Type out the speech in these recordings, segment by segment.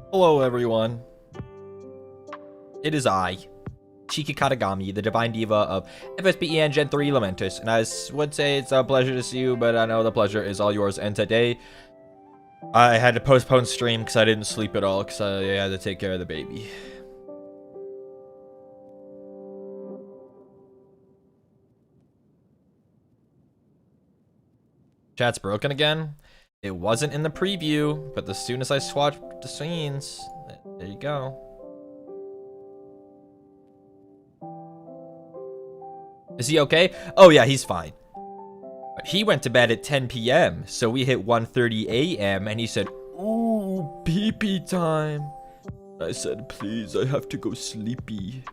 Hello, everyone. It is I, Shiki Katagami, the Divine Diva of FSPEN Gen 3 LAMENTUS, and I would say it's a pleasure to see you, but I know the pleasure is all yours, and today I had to postpone stream because I didn't sleep at all because I had to take care of the baby. Chat's broken again. It wasn't in the preview, but as soon as I swapped the scenes, there you go. Is he okay? Oh yeah, he's fine. But he went to bed at 10 p.m. So we hit 1:30 a.m. and he said, "Ooh, pee-pee time." I said, "Please, I have to go sleepy."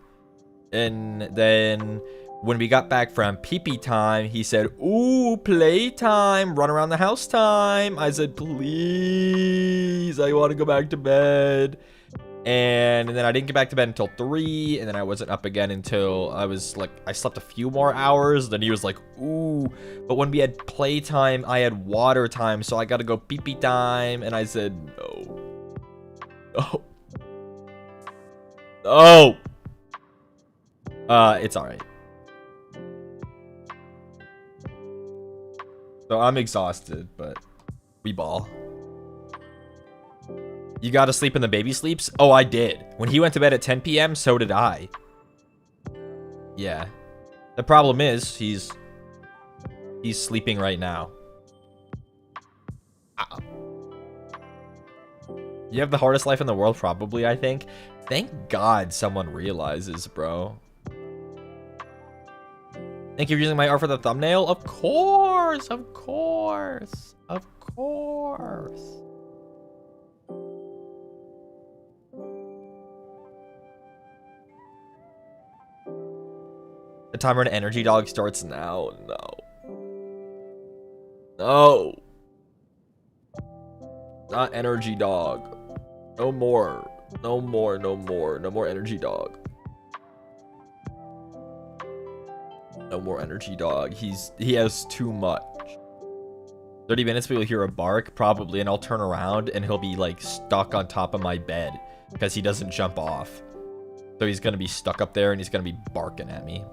And then when we got back from pee-pee time, he said, "Ooh, playtime, run around the house time." I said, "Please, I want to go back to bed." And then I didn't get back to bed until 3, and then I wasn't up again until I slept a few more hours. Then he was like, "Ooh," but when we had playtime, I had water time, so I gotta go pee-pee time. And I said, "No. Oh. Oh. It's alright. So I'm exhausted, but we ball. You gotta sleep when the baby sleeps? Oh, I did. When he went to bed at 10 p.m., so did I. Yeah. The problem is, he's sleeping right now. Ow. You have the hardest life in the world, probably, I think. Thank God someone realizes, bro. Thank you for using my art for the thumbnail. Of course, of course, of course. The timer on Energy Dog starts now. No. Not Energy Dog. No more. No more, no more. No more Energy Dog. No more Energy Dog. He has too much. 30 minutes we'll hear a bark, probably, and I'll turn around and he'll be like stuck on top of my bed because he doesn't jump off. So he's gonna be stuck up there and he's gonna be barking at me.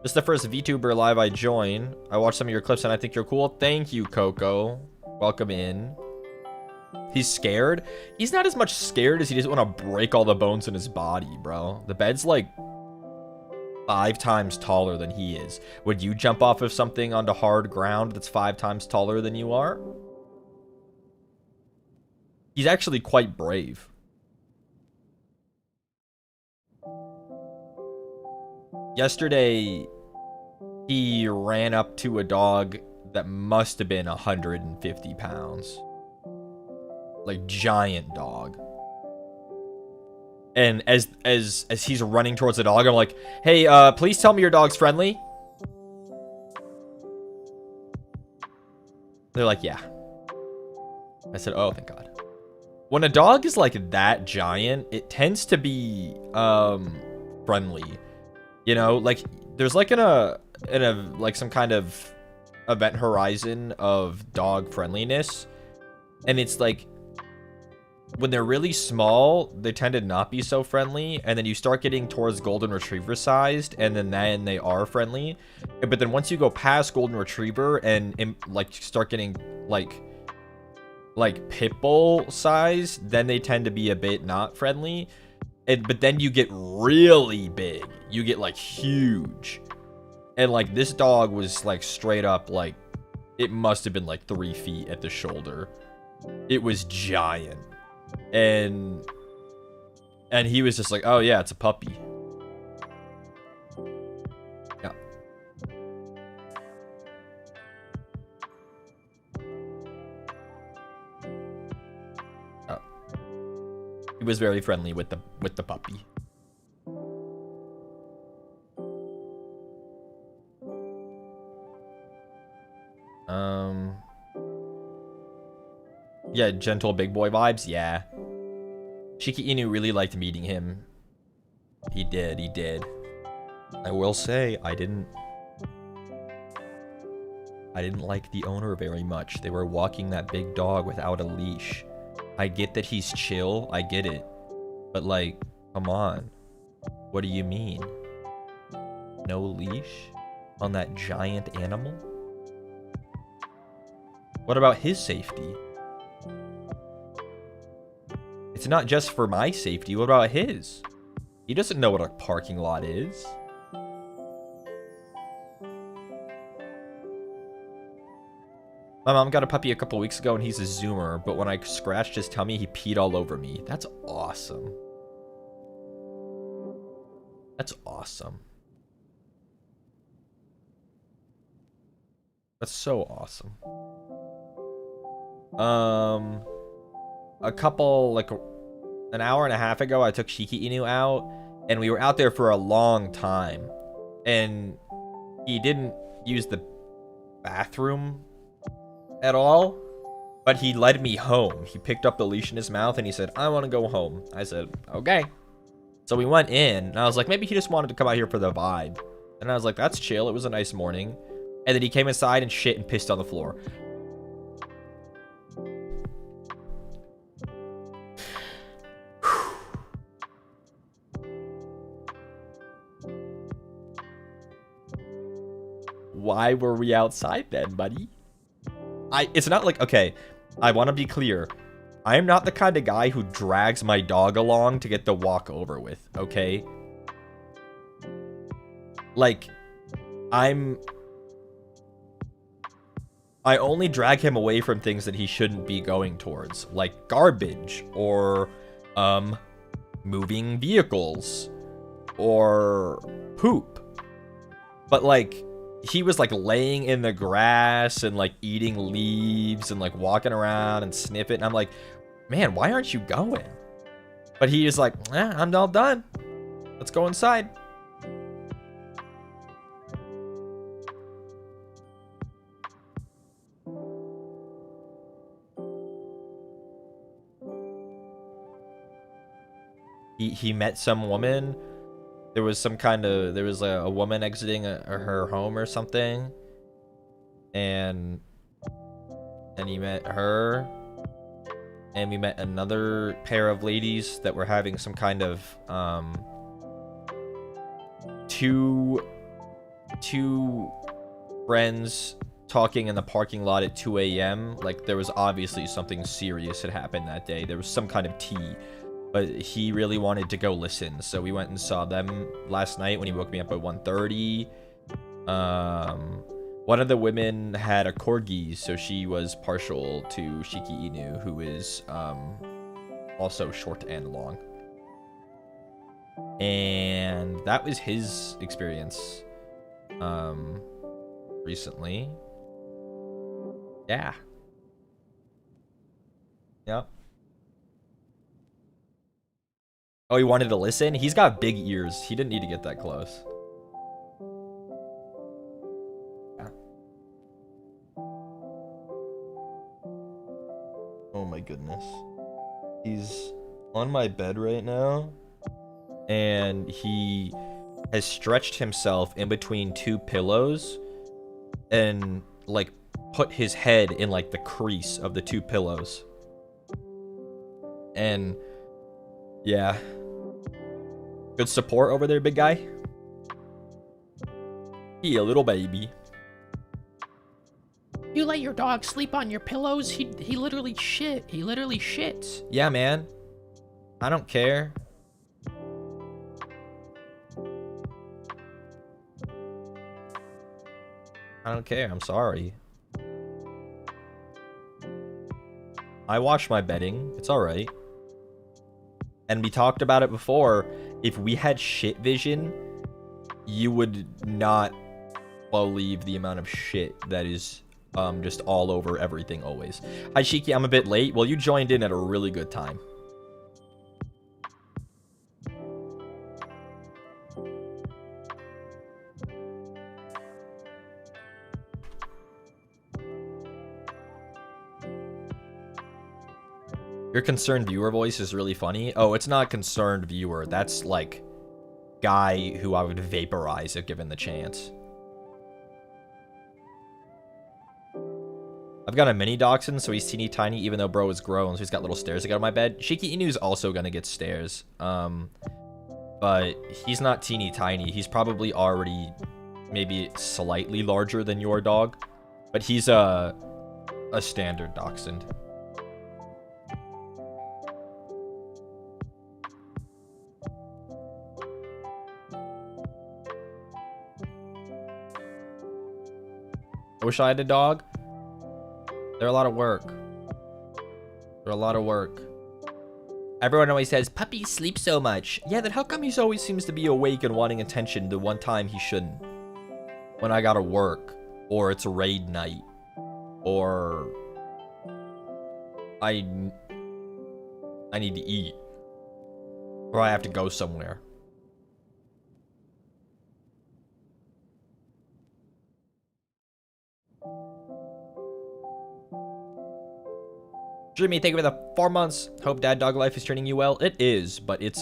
This is the first VTuber live I join. I watched some of your clips and I think you're cool. Thank you, Coco. Welcome in. He's scared. He's not as much scared as he doesn't want to break all the bones in his body, bro. The bed's like 5 times taller than he is. Would you jump off of something onto hard ground that's 5 times taller than you are? He's actually quite brave. Yesterday, he ran up to a dog that must have been 150 pounds. Like, giant dog. And as he's running towards the dog, I'm like, "Hey, please tell me your dog's friendly." They're like, "Yeah." I said, "Oh, thank God." When a dog is like that giant, it tends to be friendly. You know, like there's like like some kind of event horizon of dog friendliness, and it's like when they're really small, they tend to not be so friendly, and then you start getting towards golden retriever sized, and then they are friendly. But then once you go past golden retriever and like start getting like pit bull size, then they tend to be a bit not friendly. But then you get really big. You get like huge. And like this dog was like straight up like it must have been like 3 feet at the shoulder. It was giant. And he was just like, "Oh yeah, it's a puppy." Yeah. Oh. He was very friendly with the puppy. Yeah, gentle big boy vibes. Yeah. Shiki Inu really liked meeting him. He did. I will say, I didn't like the owner very much. They were walking that big dog without a leash. I get that he's chill. I get it. But, like, come on. What do you mean? No leash on that giant animal? What about his safety? It's not just for my safety. What about his? He doesn't know what a parking lot is. My mom got a puppy a couple weeks ago and he's a zoomer, but when I scratched his tummy, he peed all over me. That's awesome. That's awesome. That's so awesome. A couple, like, an hour and a half ago, I took Shiki Inu out, and we were out there for a long time, and he didn't use the bathroom at all, but he led me home. He picked up the leash in his mouth, and he said, I want to go home. I said, okay. So we went in, and I was like, maybe he just wanted to come out here for the vibe. And I was like, that's chill. It was a nice morning. And then he came inside and shit and pissed on the floor. Why were we outside then, buddy? It's not like, okay, I want to be clear. I am not the kind of guy who drags my dog along to get the walk over with, okay? Like, I only drag him away from things that he shouldn't be going towards, like garbage, or, moving vehicles, or poop. But, like, he was, like, laying in the grass and, like, eating leaves and, like, walking around and sniffing. And I'm like, man, why aren't you going? But he is like, I'm all done. Let's go inside. He met some woman. There was a woman exiting her home or something. And he met her. And we met another pair of ladies that were having some kind of, two friends talking in the parking lot at 2 a.m. Like, there was obviously something serious had happened that day. There was some kind of tea. But he really wanted to go listen, so we went and saw them last night when he woke me up at 1:30. One of the women had a corgi, so she was partial to Shiki Inu, who is also short and long. And that was his experience recently. Yeah. Yep. Oh, he wanted to listen? He's got big ears. He didn't need to get that close. Yeah. Oh my goodness. He's on my bed right now. And he has stretched himself in between two pillows. And, like, put his head in, like, the crease of the two pillows. And, yeah. Good support over there, big guy. He a little baby. You let your dog sleep on your pillows? He literally shit. He literally shits. Yeah, man. I don't care. I don't care. I'm sorry. I watch my bedding. It's alright. And we talked about it before. If we had shit vision, you would not believe the amount of shit that is just all over everything always. Hi, Shiki. I'm a bit late. Well, you joined in at a really good time. Your concerned viewer voice is really funny. Oh, it's not concerned viewer. That's like guy who I would vaporize if given the chance. I've got a mini dachshund, so he's teeny tiny, even though bro is grown, so he's got little stairs to get on my bed. Shiki Inu's also gonna get stairs. But he's not teeny tiny. He's probably already maybe slightly larger than your dog. But he's a standard dachshund. I wish I had a dog. They're a lot of work. They're a lot of work. Everyone always says, puppies sleep so much. Yeah, then how come he always seems to be awake and wanting attention the one time he shouldn't? When I gotta work, or it's a raid night, or I need to eat, or I have to go somewhere. Jimmy, thank you for the 4 months. Hope dad dog life is treating you well. It is, but it's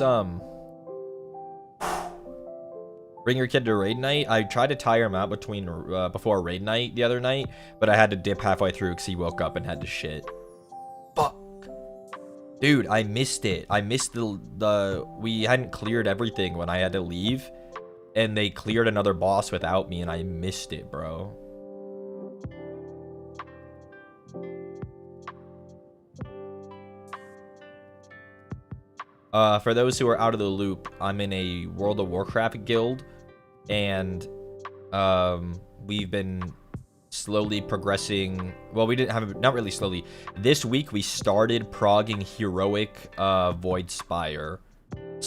bring your kid to raid night. I tried to tire him out before raid night the other night, but I had to dip halfway through because he woke up and had to shit. Fuck. Dude, I missed it. I missed we hadn't cleared everything when I had to leave, and they cleared another boss without me, and I missed it, bro. For those who are out of the loop, I'm in a World of Warcraft guild, and we've been slowly progressing. Well, we didn't have, not really slowly. This week we started progging heroic Void Spire /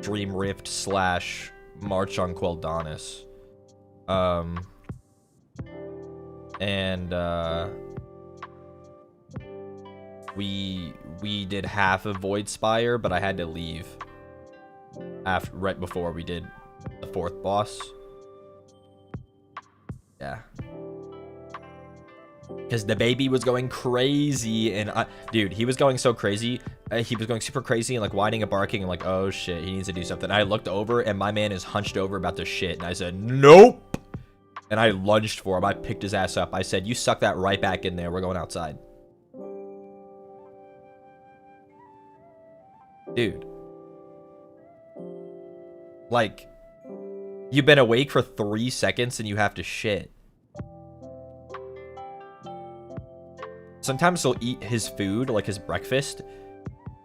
Dream Rift / March on Quel'Danis. We did half of Void Spire, but I had to leave right before we did the 4th boss. Yeah. Because the baby was going crazy, and dude, he was going so crazy. He was going super crazy and like whining and barking and like, oh shit, he needs to do something. I looked over and my man is hunched over about to shit, and I said, nope. And I lunged for him. I picked his ass up. I said, you suck that right back in there. We're going outside. Dude. Like, you've been awake for 3 seconds and you have to shit. Sometimes he'll eat his food, like his breakfast,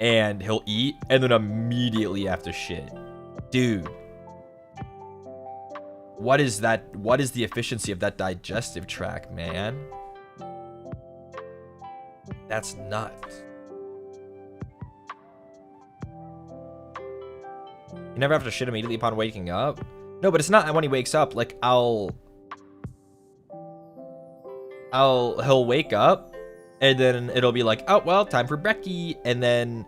and he'll eat and then immediately have to shit. Dude. What is that? What is the efficiency of that digestive tract, man? That's nuts. You never have to shit immediately upon waking up? No, but it's not when he wakes up. Like, he'll wake up, and then it'll be like, oh, well, time for brekkie. And then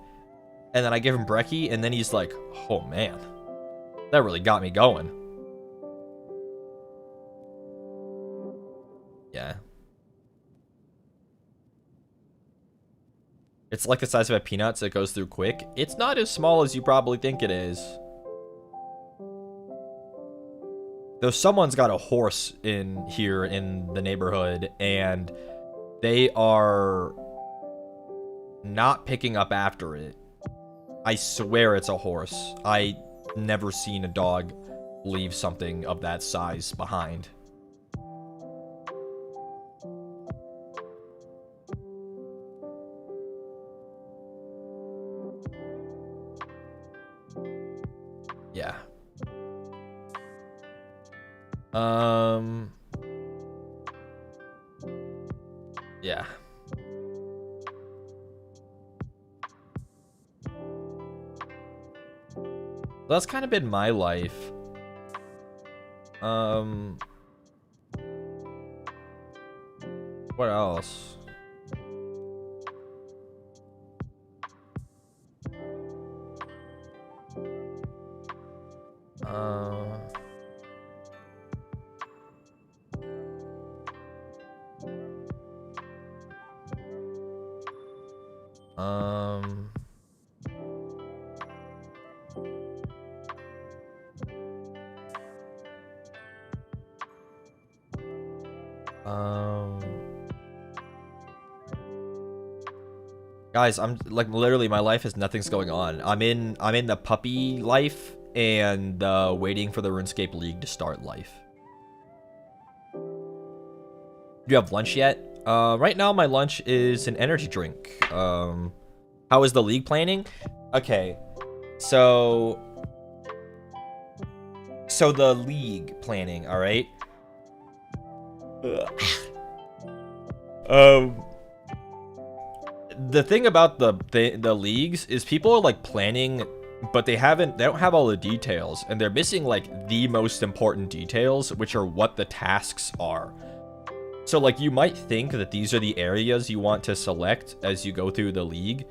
I give him brekkie, and then he's like, oh, man. That really got me going. Yeah. It's like the size of a peanut, so it goes through quick. It's not as small as you probably think it is. Though someone's got a horse in here in the neighborhood, and they are not picking up after it. I swear it's a horse. I never seen a dog leave something of that size behind. Yeah. Yeah. That's kind of been my life. What else? Guys, I'm like literally my life is nothing's going on. I'm in the puppy life and waiting for the RuneScape League to start life. Do you have lunch yet? Right now my lunch is an energy drink. How is the league planning? Okay, so the league planning, all right. The thing about the leagues is people are like planning, but they don't have all the details, and they're missing like the most important details, which are what the tasks are. So like you might think that these are the areas you want to select as you go through the league,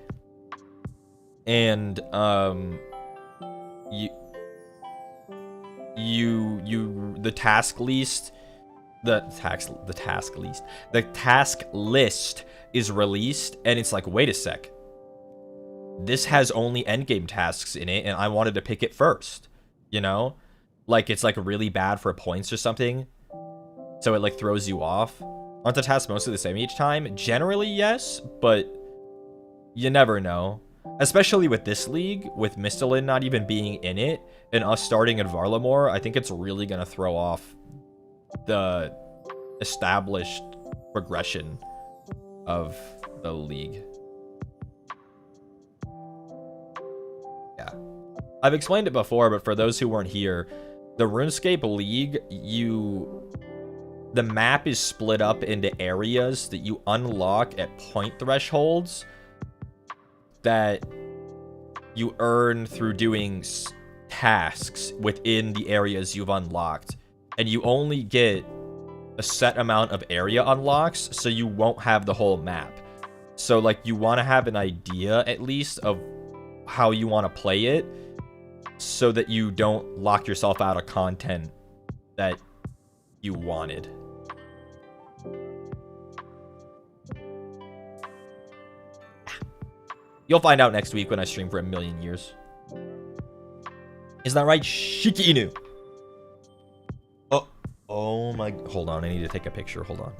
and the task list is released, and it's like, wait a sec, this has only endgame tasks in it, and I wanted to pick it first, you know? Like, it's like really bad for points or something, so it like throws you off. Aren't the tasks mostly the same each time? Generally, yes, but you never know. Especially with this league, with Mistalin not even being in it, and us starting in Varlamore, I think it's really gonna throw off the established progression of the league. Yeah. I've explained it before, but for those who weren't here, the RuneScape League, the map is split up into areas that you unlock at point thresholds that you earn through doing tasks within the areas you've unlocked. And you only get a set amount of area unlocks, so you won't have the whole map. So like you want to have an idea at least of how you want to play it, so that you don't lock yourself out of content that you wanted. You'll find out next week when I stream for 1,000,000 years. Is that right, Shiki Inu? Oh my, hold on, I need to take a picture. Hold on.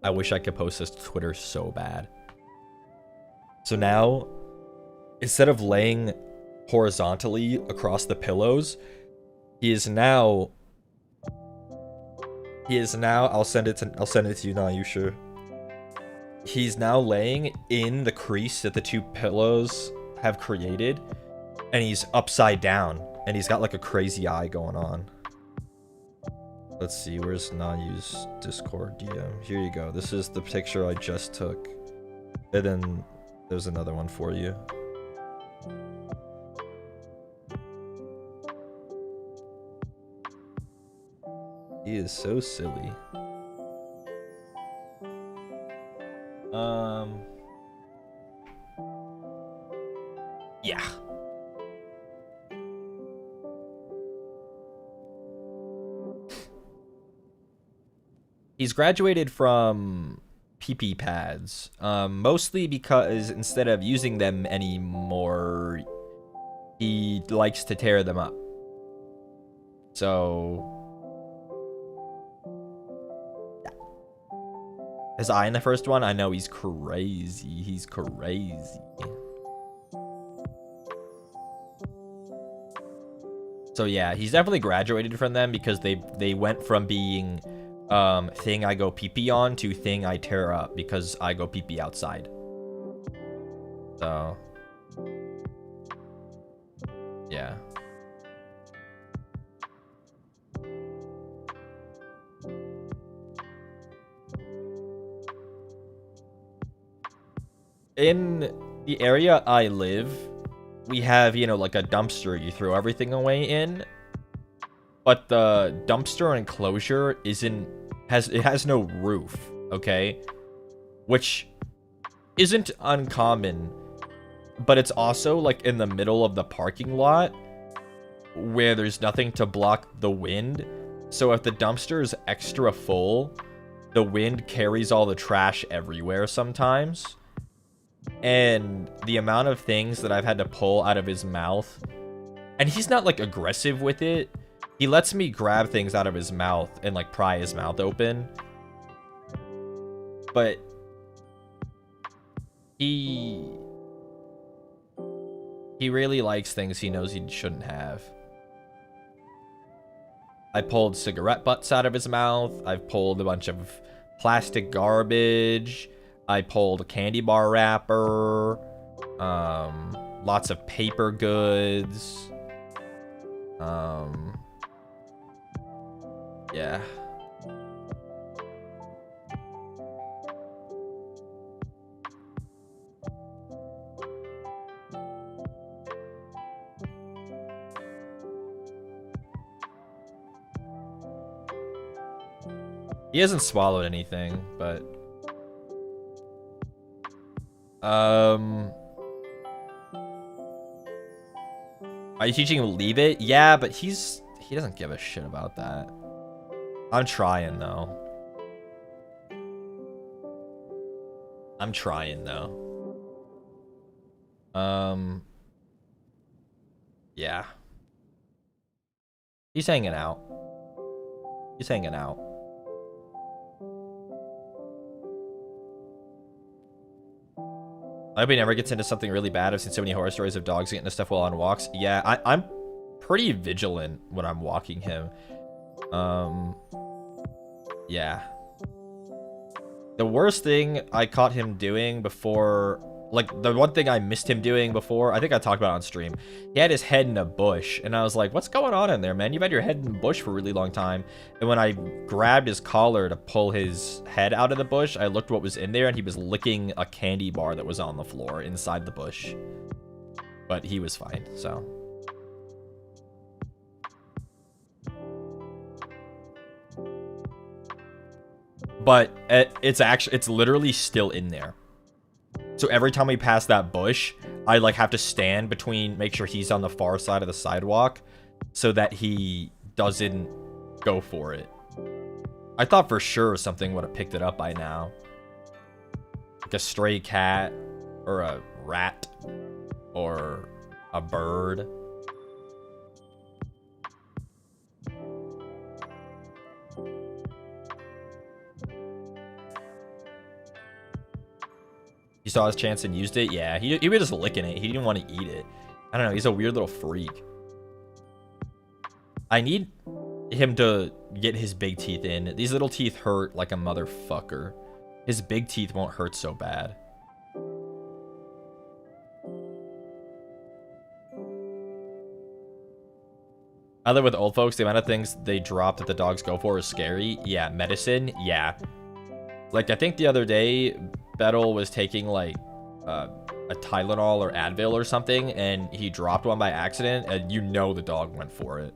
I wish I could post this to Twitter so bad. So now, instead of laying horizontally across the pillows, he is now, I'll send it to you now, you sure? He's now laying in the crease that the two pillows have created, and he's upside down, and he's got like a crazy eye going on. Let's see, where's Nayu's Discord DM? Here you go. This is the picture I just took. And then there's another one for you. He is so silly. Yeah. He's graduated from PP pads, mostly because instead of using them anymore, he likes to tear them up. So, yeah. His eye in the first one, I know he's crazy. He's crazy. So yeah, he's definitely graduated from them because they went from being thing I go pee-pee on to thing I tear up because I go pee-pee outside. So yeah. In the area I live, we have, you know, like a dumpster you throw everything away in. But the dumpster enclosure has no roof, okay? Which isn't uncommon, but it's also like in the middle of the parking lot where there's nothing to block the wind. So if the dumpster is extra full, the wind carries all the trash everywhere sometimes. And the amount of things that I've had to pull out of his mouth, and he's not like aggressive with it. He lets me grab things out of his mouth and like pry his mouth open. But he really likes things he knows he shouldn't have. I pulled cigarette butts out of his mouth. I've pulled a bunch of plastic garbage. I pulled a candy bar wrapper. Lots of paper goods. Yeah. He hasn't swallowed anything, but are you teaching him to leave it? Yeah, but he doesn't give a shit about that. I'm trying though. Yeah. He's hanging out. I hope he never gets into something really bad. I've seen so many horror stories of dogs getting into stuff while on walks. Yeah, I'm pretty vigilant when I'm walking him. Yeah. The worst thing I caught him doing before, like the one thing I missed him doing before, I think I talked about it on stream. He had his head in a bush, and I was like, what's going on in there, man? You've had your head in a bush for a really long time. And when I grabbed his collar to pull his head out of the bush, I looked what was in there, and he was licking a candy bar that was on the floor inside the bush. But he was fine, so. But it's literally still in there. So every time we pass that bush, I like have to stand between, make sure he's on the far side of the sidewalk so that he doesn't go for it. I thought for sure something would have picked it up by now. Like a stray cat or a rat or a bird. He saw his chance and used it? Yeah, he was just licking it. He didn't want to eat it. I don't know. He's a weird little freak. I need him to get his big teeth in. These little teeth hurt like a motherfucker. His big teeth won't hurt so bad. I live with old folks. The amount of things they drop that the dogs go for is scary. Yeah, medicine. Yeah. Like, I think the other day, Bettel was taking, like, a Tylenol or Advil or something, and he dropped one by accident, and you know the dog went for it.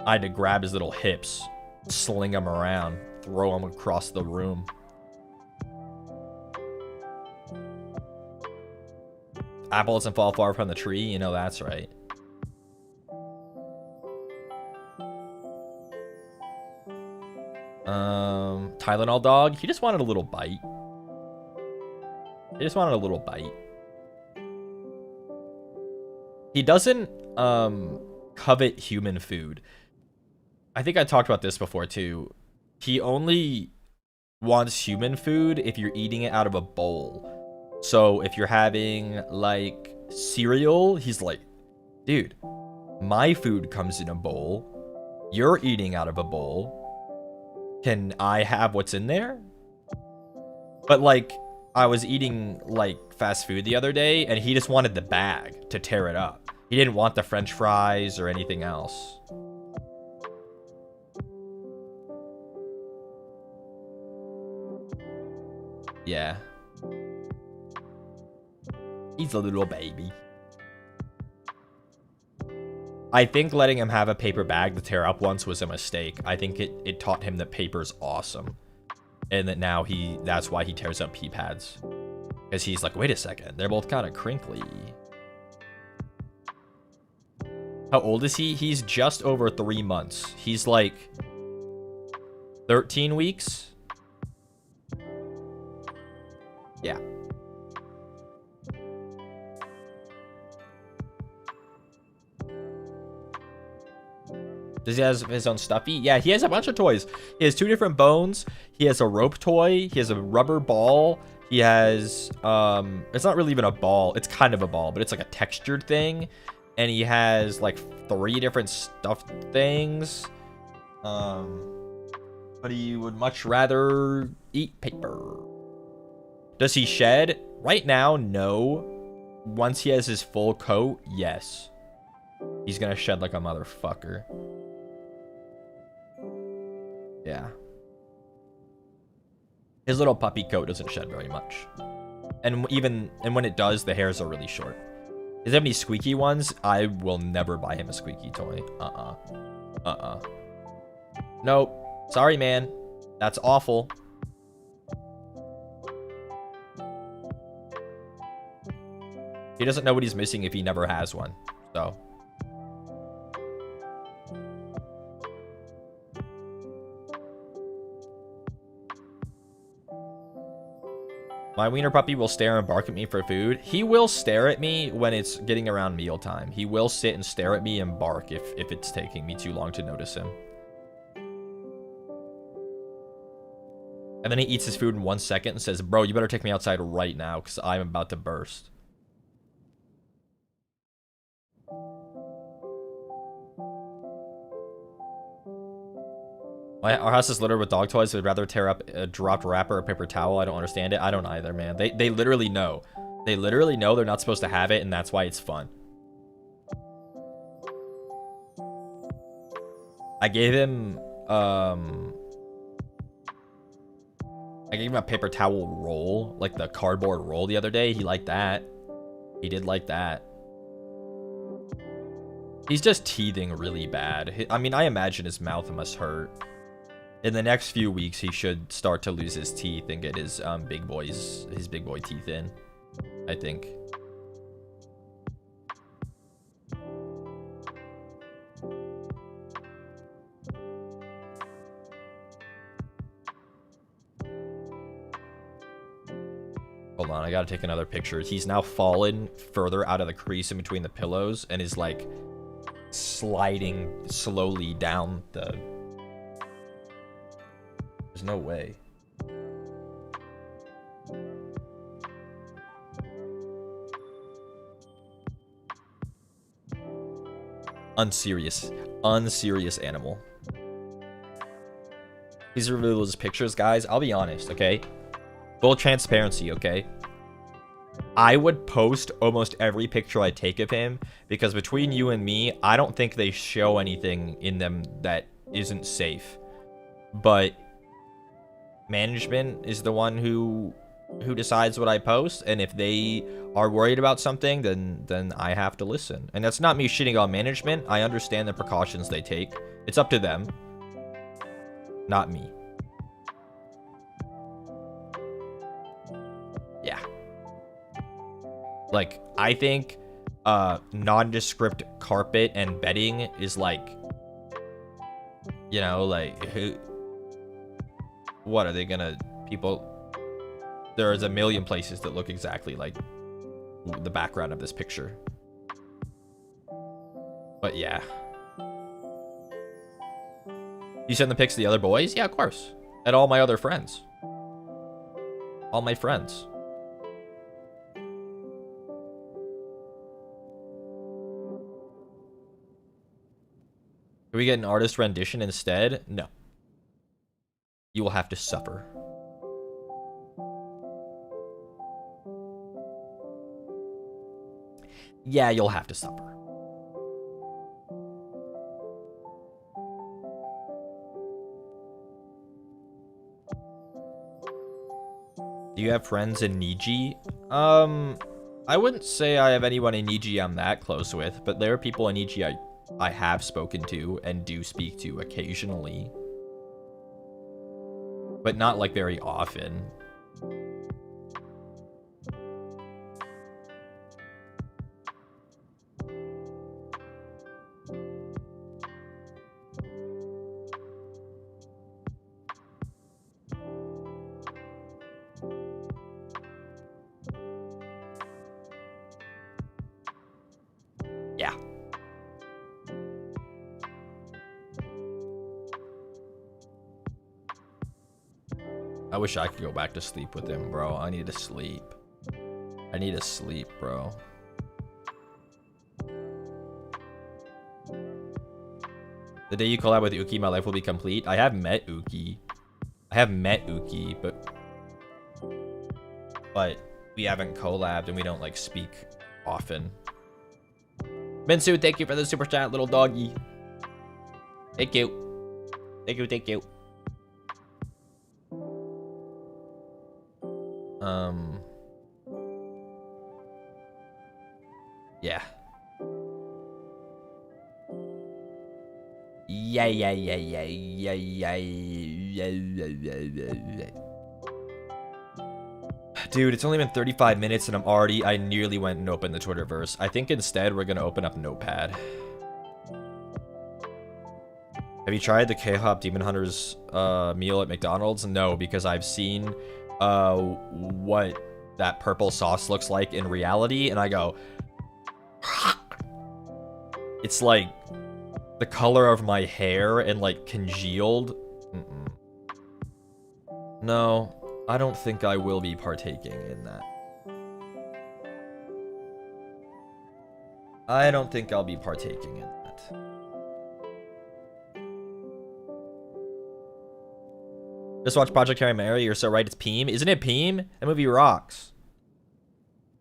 I had to grab his little hips, sling him around, throw him across the room. Apple doesn't fall far from the tree, you know that's right. Tylenol dog, he just wanted a little bite. He doesn't covet human food. I think I talked about this before too. He only wants human food if you're eating it out of a bowl. So if you're having like cereal, he's like, dude, my food comes in a bowl. You're eating out of a bowl. Can I have what's in there? But like, I was eating like fast food the other day, and he just wanted the bag to tear it up. He didn't want the French fries or anything else. Yeah. He's a little baby. I think letting him have a paper bag to tear up once was a mistake. I think it taught him that paper's awesome. And that now that's why he tears up pee pads. Because he's like, wait a second, they're both kind of crinkly. How old is he? He's just over 3 months. He's like 13 weeks. Yeah. Does he have his own stuffy? Yeah, he has a bunch of toys. He has 2 different bones. He has a rope toy. He has a rubber ball. He has, it's not really even a ball. It's kind of a ball, but it's like a textured thing. And he has like 3 different stuffed things. But he would much rather eat paper. Does he shed? Right now, no. Once he has his full coat, yes. He's gonna shed like a motherfucker. Yeah. His little puppy coat doesn't shed very much. And when it does, the hairs are really short. Does he have any squeaky ones? I will never buy him a squeaky toy. Nope. Sorry, man. That's awful. He doesn't know what he's missing if he never has one. So. My wiener puppy will stare and bark at me for food. He will stare at me when it's getting around mealtime. He will sit and stare at me and bark if it's taking me too long to notice him. And then he eats his food in 1 second and says, bro, you better take me outside right now because I'm about to burst. Our house is littered with dog toys. We'd rather tear up a dropped wrapper or a paper towel. I don't understand it. I don't either, man. They literally know. They literally know they're not supposed to have it, and that's why it's fun. I gave him a paper towel roll, like the cardboard roll the other day. He liked that. He did like that. He's just teething really bad. I mean, I imagine his mouth must hurt. In the next few weeks, he should start to lose his teeth and get his big boy teeth in, I think. Hold on, I gotta take another picture. He's now fallen further out of the crease in between the pillows and is like sliding slowly down the... There's no way. Unserious animal. Please reveal those pictures, guys. I'll be honest, okay? Full transparency, okay? I would post almost every picture I take of him because between you and me, I don't think they show anything in them that isn't safe. But management is the one who decides what I post, and if they are worried about something, then I have to listen. And that's not me shitting on management. I understand the precautions they take. It's up to them, not me. Yeah. Like, I think nondescript carpet and bedding is like, you know, like, who... What are they gonna... People... There's a million places that look exactly like the background of this picture. But yeah. You send the pics to the other boys? Yeah, of course. And all my other friends. All my friends. Can we get an artist rendition instead? No. You will have to suffer. Yeah, you'll have to suffer. Do you have friends in Niji? I wouldn't say I have anyone in Niji I'm that close with, but there are people in Niji I have spoken to and do speak to occasionally. But not like very often. I wish I could go back to sleep with him, bro. I need to sleep. I need to sleep, bro. The day you collab with Uki, my life will be complete. I have met Uki. But we haven't collabed and we don't like speak often. Bensu, thank you for the super chat, little doggy. Thank you. Thank you, thank you. Yeah. Dude, it's only been 35 minutes and I nearly went and opened the Twitterverse. I think instead we're gonna open up Notepad. Have you tried the K-Hop Demon Hunters meal at McDonald's? No, because I've seen what that purple sauce looks like in reality, and I go, it's like the color of my hair and like congealed. No, I don't think I will be partaking in that. I don't think I'll be partaking in that. Just watch Project Harry Mary. You're so right. It's Peem. Isn't it Peem? That movie rocks.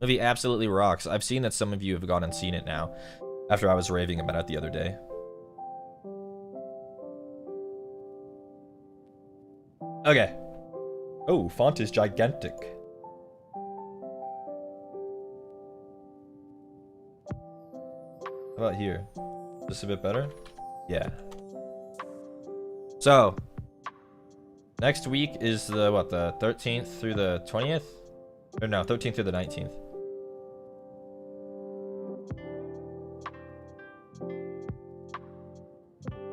Movie absolutely rocks. I've seen that some of you have gone and seen it now after I was raving about it the other day. Okay. Oh, font is gigantic. How about here? Is this a bit better? Yeah. So, next week is the, what, the 13th through the 20th? Or no, 13th through the 19th.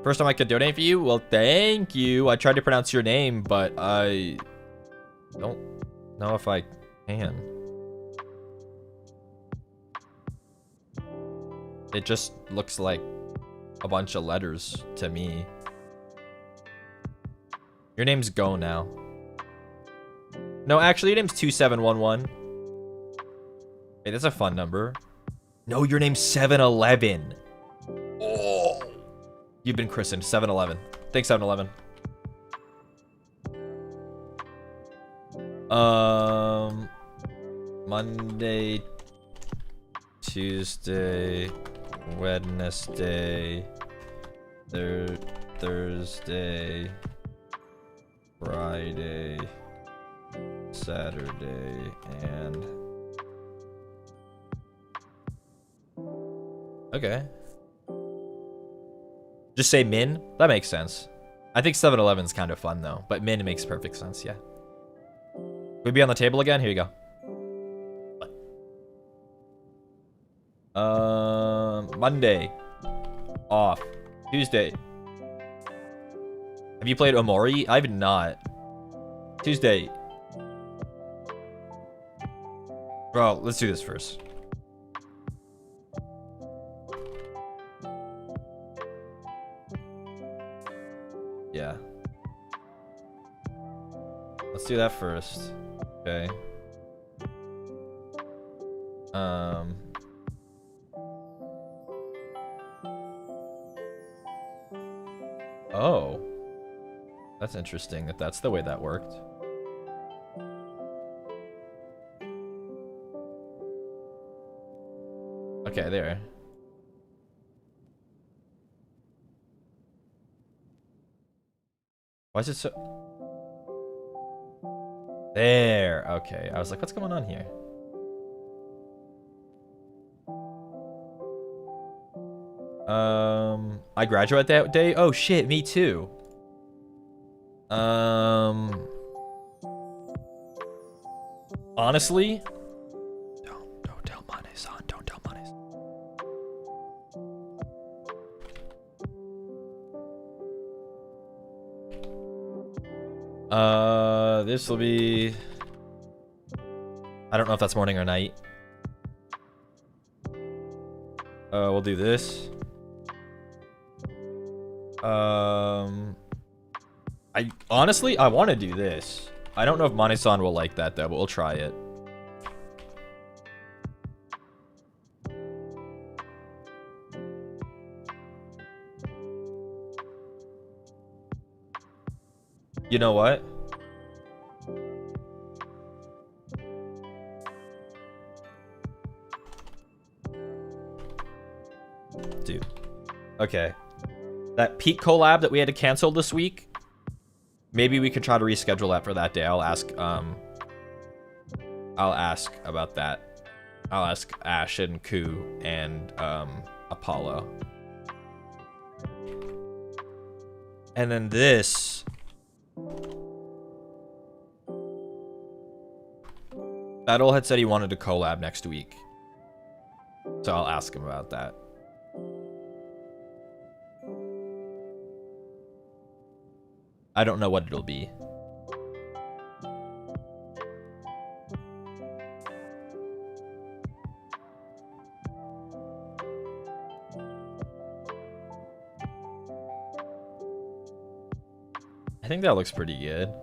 First time I could donate for you? Well, thank you. I tried to pronounce your name, but I don't know if I can. It just looks like a bunch of letters to me. Your name's Go now. No, actually, your name's 2711. Hey, that's a fun number. No, your name's 711. Oh. You've been christened. 711. Thanks, 711. Monday, Tuesday, Wednesday, Thursday, Friday, Saturday, and... Okay. Just say Min? That makes sense. I think 7-Eleven is kind of fun, though. But Min makes perfect sense, yeah. We'd be on the table again? Here you go. Monday. Off. Tuesday. Have you played Omori? I've not. Tuesday. Bro, let's do this first. Yeah. Let's do that first. Okay. Oh. That's interesting that that's the way that worked. Okay, there. Why is it so... There. Okay. I was like, what's going on here? I graduate that day? Oh shit, me too. Honestly, don't tell Mane-san. Don't tell Mane-san. This will be... I don't know if that's morning or night. We'll do this. I honestly, I want to do this. I don't know if Mane-san will like that, though, but we'll try it. You know what? Dude. Okay. That Peak collab that we had to cancel this week, maybe we could try to reschedule that for that day. I'll ask about that. I'll ask Ash and Ku and Apollo. And then this. Battle had said he wanted to collab next week. So I'll ask him about that. I don't know what it'll be. I think that looks pretty good.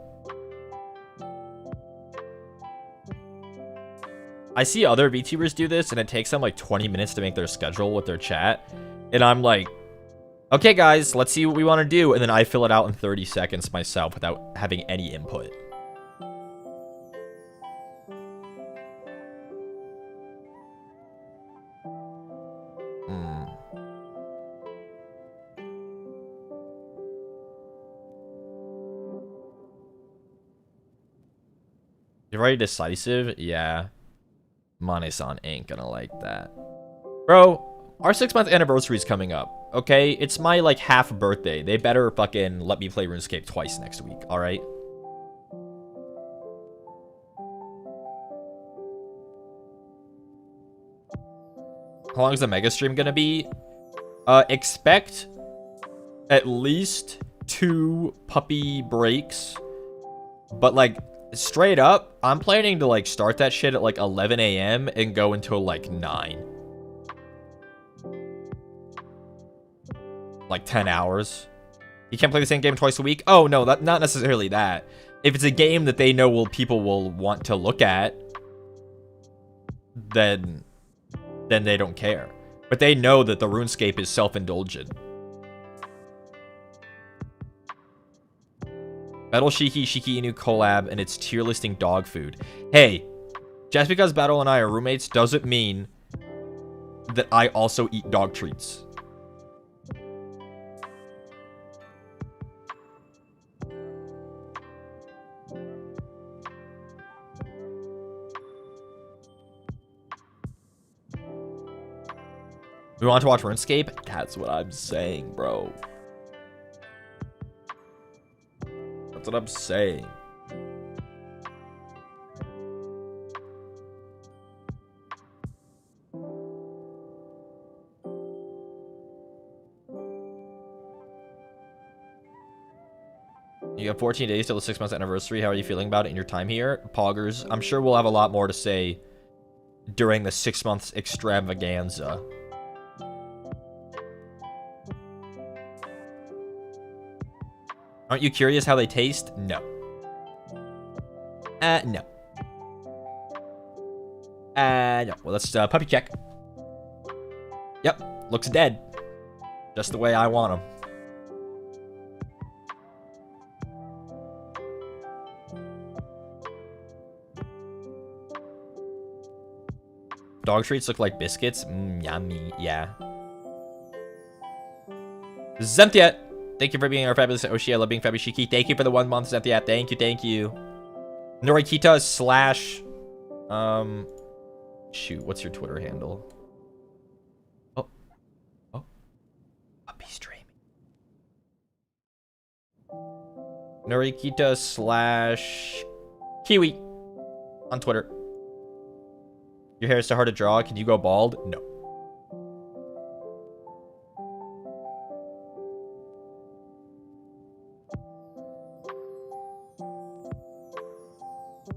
I see other VTubers do this, and it takes them like 20 minutes to make their schedule with their chat. And I'm like, okay, guys, let's see what we want to do. And then I fill it out in 30 seconds myself without having any input. You're very decisive? Yeah. Mane-san ain't gonna like that. Bro, our 6-month anniversary is coming up, okay? It's my, like, half birthday. They better fucking let me play RuneScape twice next week, alright? How long is the mega stream gonna be? Expect at least 2 puppy breaks. But, like, straight up, I'm planning to, like, start that shit at, like, 11 a.m. and go until, like, 9. Like, 10 hours. You can't play the same game twice a week? Oh, no, not necessarily that. If it's a game that they know people will want to look at, then they don't care. But they know that the RuneScape is self-indulgent. Battle Shiki, Shiki Inu collab, and it's tier listing dog food. Hey, just because Battle and I are roommates doesn't mean that I also eat dog treats. We want to watch RuneScape? That's what I'm saying, bro. That's what I'm saying. You have 14 days till the 6 months anniversary. How are you feeling about it in your time here? Poggers. I'm sure we'll have a lot more to say during the 6 months extravaganza. Aren't you curious how they taste? No. No. No. Well, let's puppy check. Yep. Looks dead. Just the way I want them. Dog treats look like biscuits. Yummy. Yeah. Zenthia, thank you for being our fabulous Oshi. I love being fabulous Shiki. Thank you for the 1 month, Zenthia. Thank you, thank you. Norikita / shoot, what's your Twitter handle? Oh. Puppy streaming. Norikita / Kiwi on Twitter. Your hair is so hard to draw. Can you go bald? No.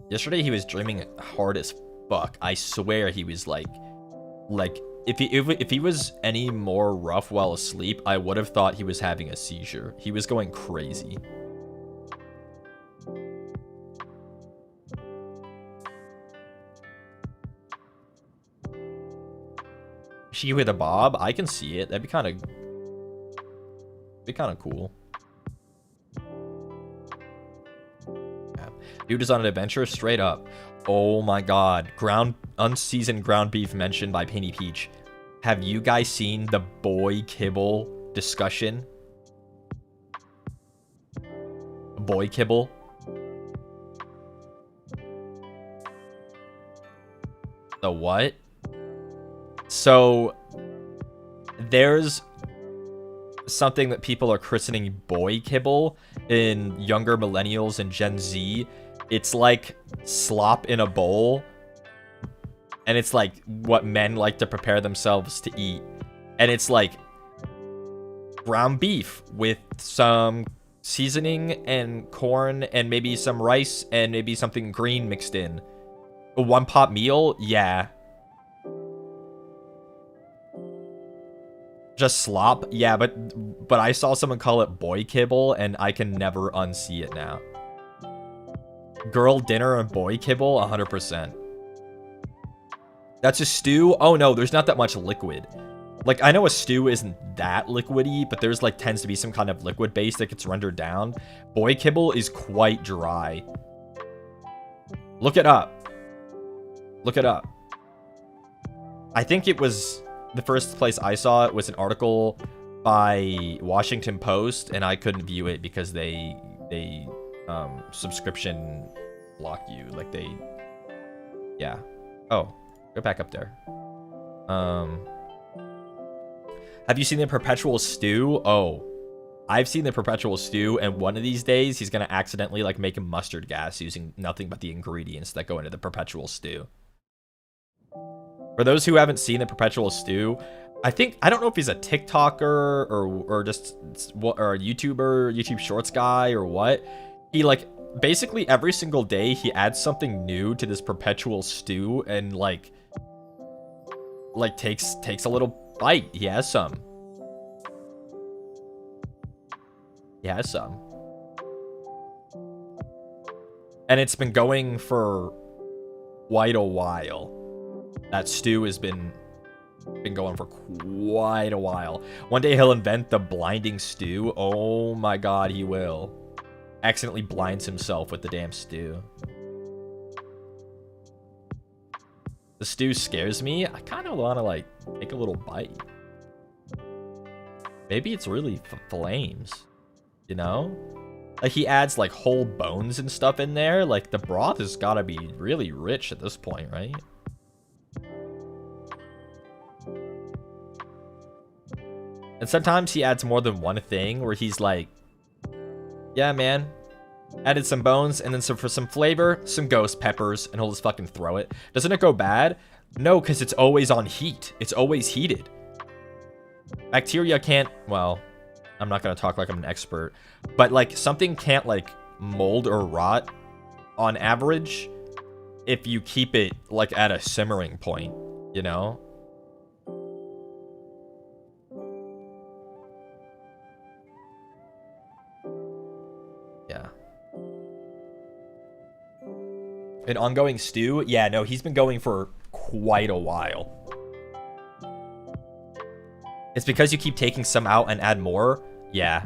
Yesterday he was dreaming hard as fuck. I swear he was like if he was any more rough while asleep, I would have thought he was having a seizure. He was going crazy. She with a bob? I can see it. That'd be kind of cool. Yeah. Dude is on an adventure straight up. Oh my god. Unseasoned ground beef mentioned by Penny Peach. Have you guys seen the boy kibble discussion? Boy kibble? The what? So there's something that people are christening boy kibble in younger millennials and Gen Z. It's like slop in a bowl, and it's like what men like to prepare themselves to eat. And it's like ground beef with some seasoning and corn and maybe some rice and maybe something green mixed in. A one-pot meal? Yeah. Just slop? Yeah, but I saw someone call it boy kibble, and I can never unsee it now. Girl dinner and boy kibble? 100%. That's a stew? Oh no, there's not that much liquid. Like, I know a stew isn't that liquidy, but there's like tends to be some kind of liquid base that gets rendered down. Boy kibble is quite dry. Look it up. Look it up. I think it was... The first place I saw it was an article by Washington Post, and I couldn't view it because they subscription block you. Like yeah. Oh, go back up there. Have you seen the Perpetual Stew? Oh, I've seen the Perpetual Stew, and one of these days he's gonna accidentally like make mustard gas using nothing but the ingredients that go into the Perpetual Stew. For those who haven't seen the Perpetual Stew, I don't know if he's a TikToker or just or a YouTuber, YouTube Shorts guy or what. He like basically every single day he adds something new to this Perpetual Stew and like takes a little bite. He has some. He has some. And it's been going for quite a while. That stew has been going for quite a while. One day he'll invent the blinding stew. Oh my god, he will. Accidentally blinds himself with the damn stew. The stew scares me. I kind of want to like take a little bite. Maybe it's really flames, you know? Like he adds like whole bones and stuff in there. Like the broth has got to be really rich at this point, right? And sometimes he adds more than one thing where he's like, yeah, man, added some bones and then for some flavor, some ghost peppers, and he'll just fucking throw it. Doesn't it go bad? No, because it's always on heat. It's always heated. Bacteria can't, well, I'm not going to talk like I'm an expert, but like something can't like mold or rot on average if you keep it like at a simmering point, you know? An ongoing stew? Yeah, no, he's been going for quite a while. It's because you keep taking some out and add more? Yeah.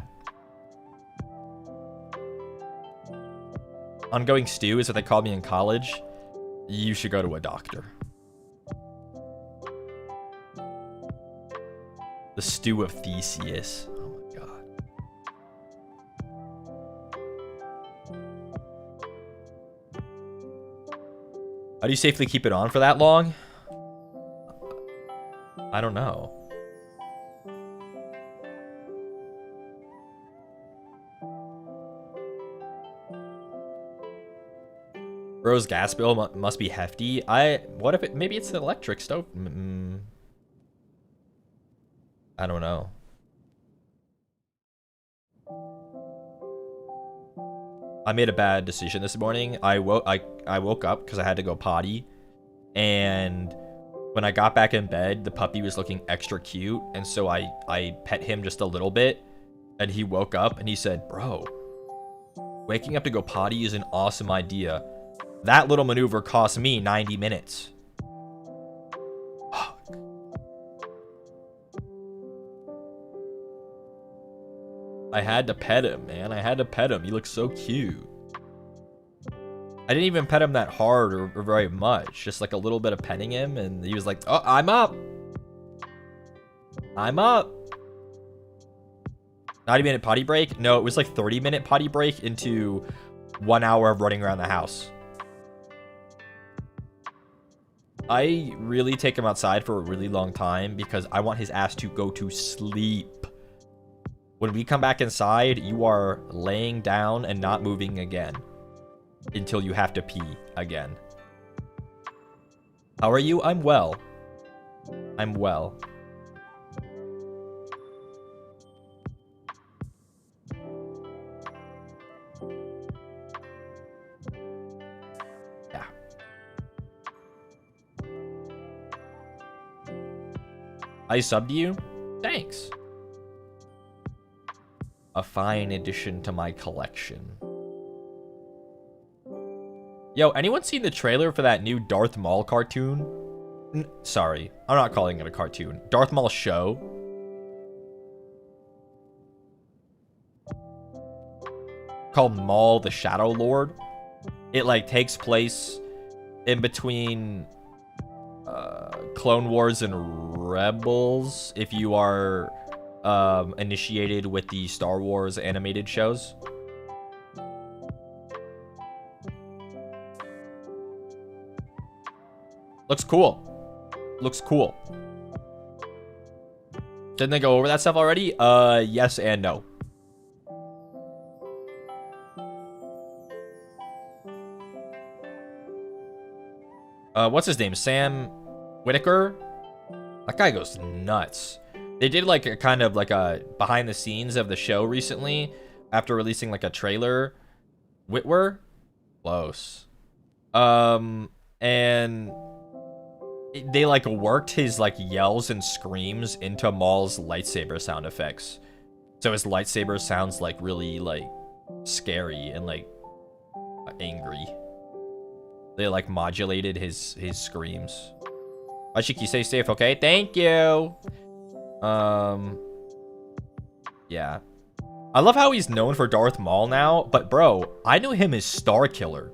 Ongoing stew is what they called me in college. You should go to a doctor. The stew of Theseus. Oh my god. How do you safely keep it on for that long? I don't know. Bro's gas bill must be hefty. What if maybe it's an electric stove? I don't know. I made a bad decision this morning. I woke up because I had to go potty, and when I got back in bed, the puppy was looking extra cute, and so I pet him just a little bit, and he woke up and he said, "Bro, waking up to go potty is an awesome idea. That little maneuver cost me 90 minutes." Fuck. I had to pet him, man. I had to pet him. He looks so cute. I didn't even pet him that hard or very much. Just like a little bit of petting him, and he was like, "Oh, I'm up. I'm up." 90-minute potty break? No, it was like 30-minute potty break into 1 hour of running around the house. I really take him outside for a really long time because I want his ass to go to sleep. When we come back inside, you are laying down and not moving again until you have to pee again. How are you? I'm well. I'm well. Yeah. I subbed you? Thanks. A fine addition to my collection. Yo, anyone seen the trailer for that new Darth Maul cartoon? Sorry, I'm not calling it a cartoon. Darth Maul show. Called Maul the Shadow Lord. It like takes place in between Clone Wars and Rebels, if you are initiated with the Star Wars animated shows. Looks cool. Looks cool. Didn't they go over that stuff already? Yes and no. What's his name? Sam Whitaker? That guy goes nuts. They did like a kind of like a behind the scenes of the show recently after releasing like a trailer. Whitwer? Close. And they like worked his like yells and screams into Maul's lightsaber sound effects. So his lightsaber sounds like really like scary and like angry. They like modulated his screams. Shiki, stay safe, okay? Thank you. Yeah. I love how he's known for Darth Maul now, but bro, I knew him as Star Killer.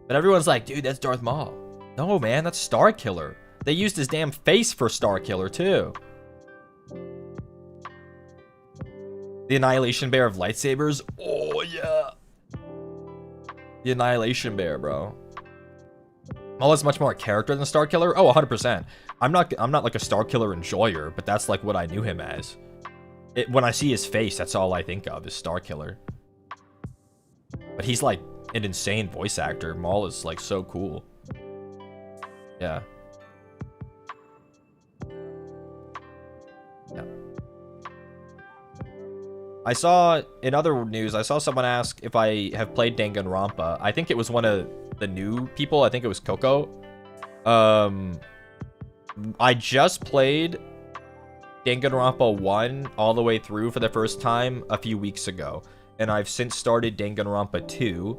But everyone's like, dude, that's Darth Maul. No, man, that's Star Killer. They used his damn face for Star Killer, too. The Annihilation Bear of lightsabers? Oh, yeah. The Annihilation Bear, bro. Maul is much more a character than Star Killer. Oh, 100%. I'm not like a Star Killer enjoyer, but that's like what I knew him as. When I see his face, that's all I think of is Star Killer. But he's like an insane voice actor. Maul is like so cool. Yeah. Yeah. I saw, in other news, I saw someone ask if I have played Danganronpa. I think it was one of the new people. I think it was Coco. I just played Danganronpa 1 all the way through for the first time a few weeks ago. And I've since started Danganronpa 2.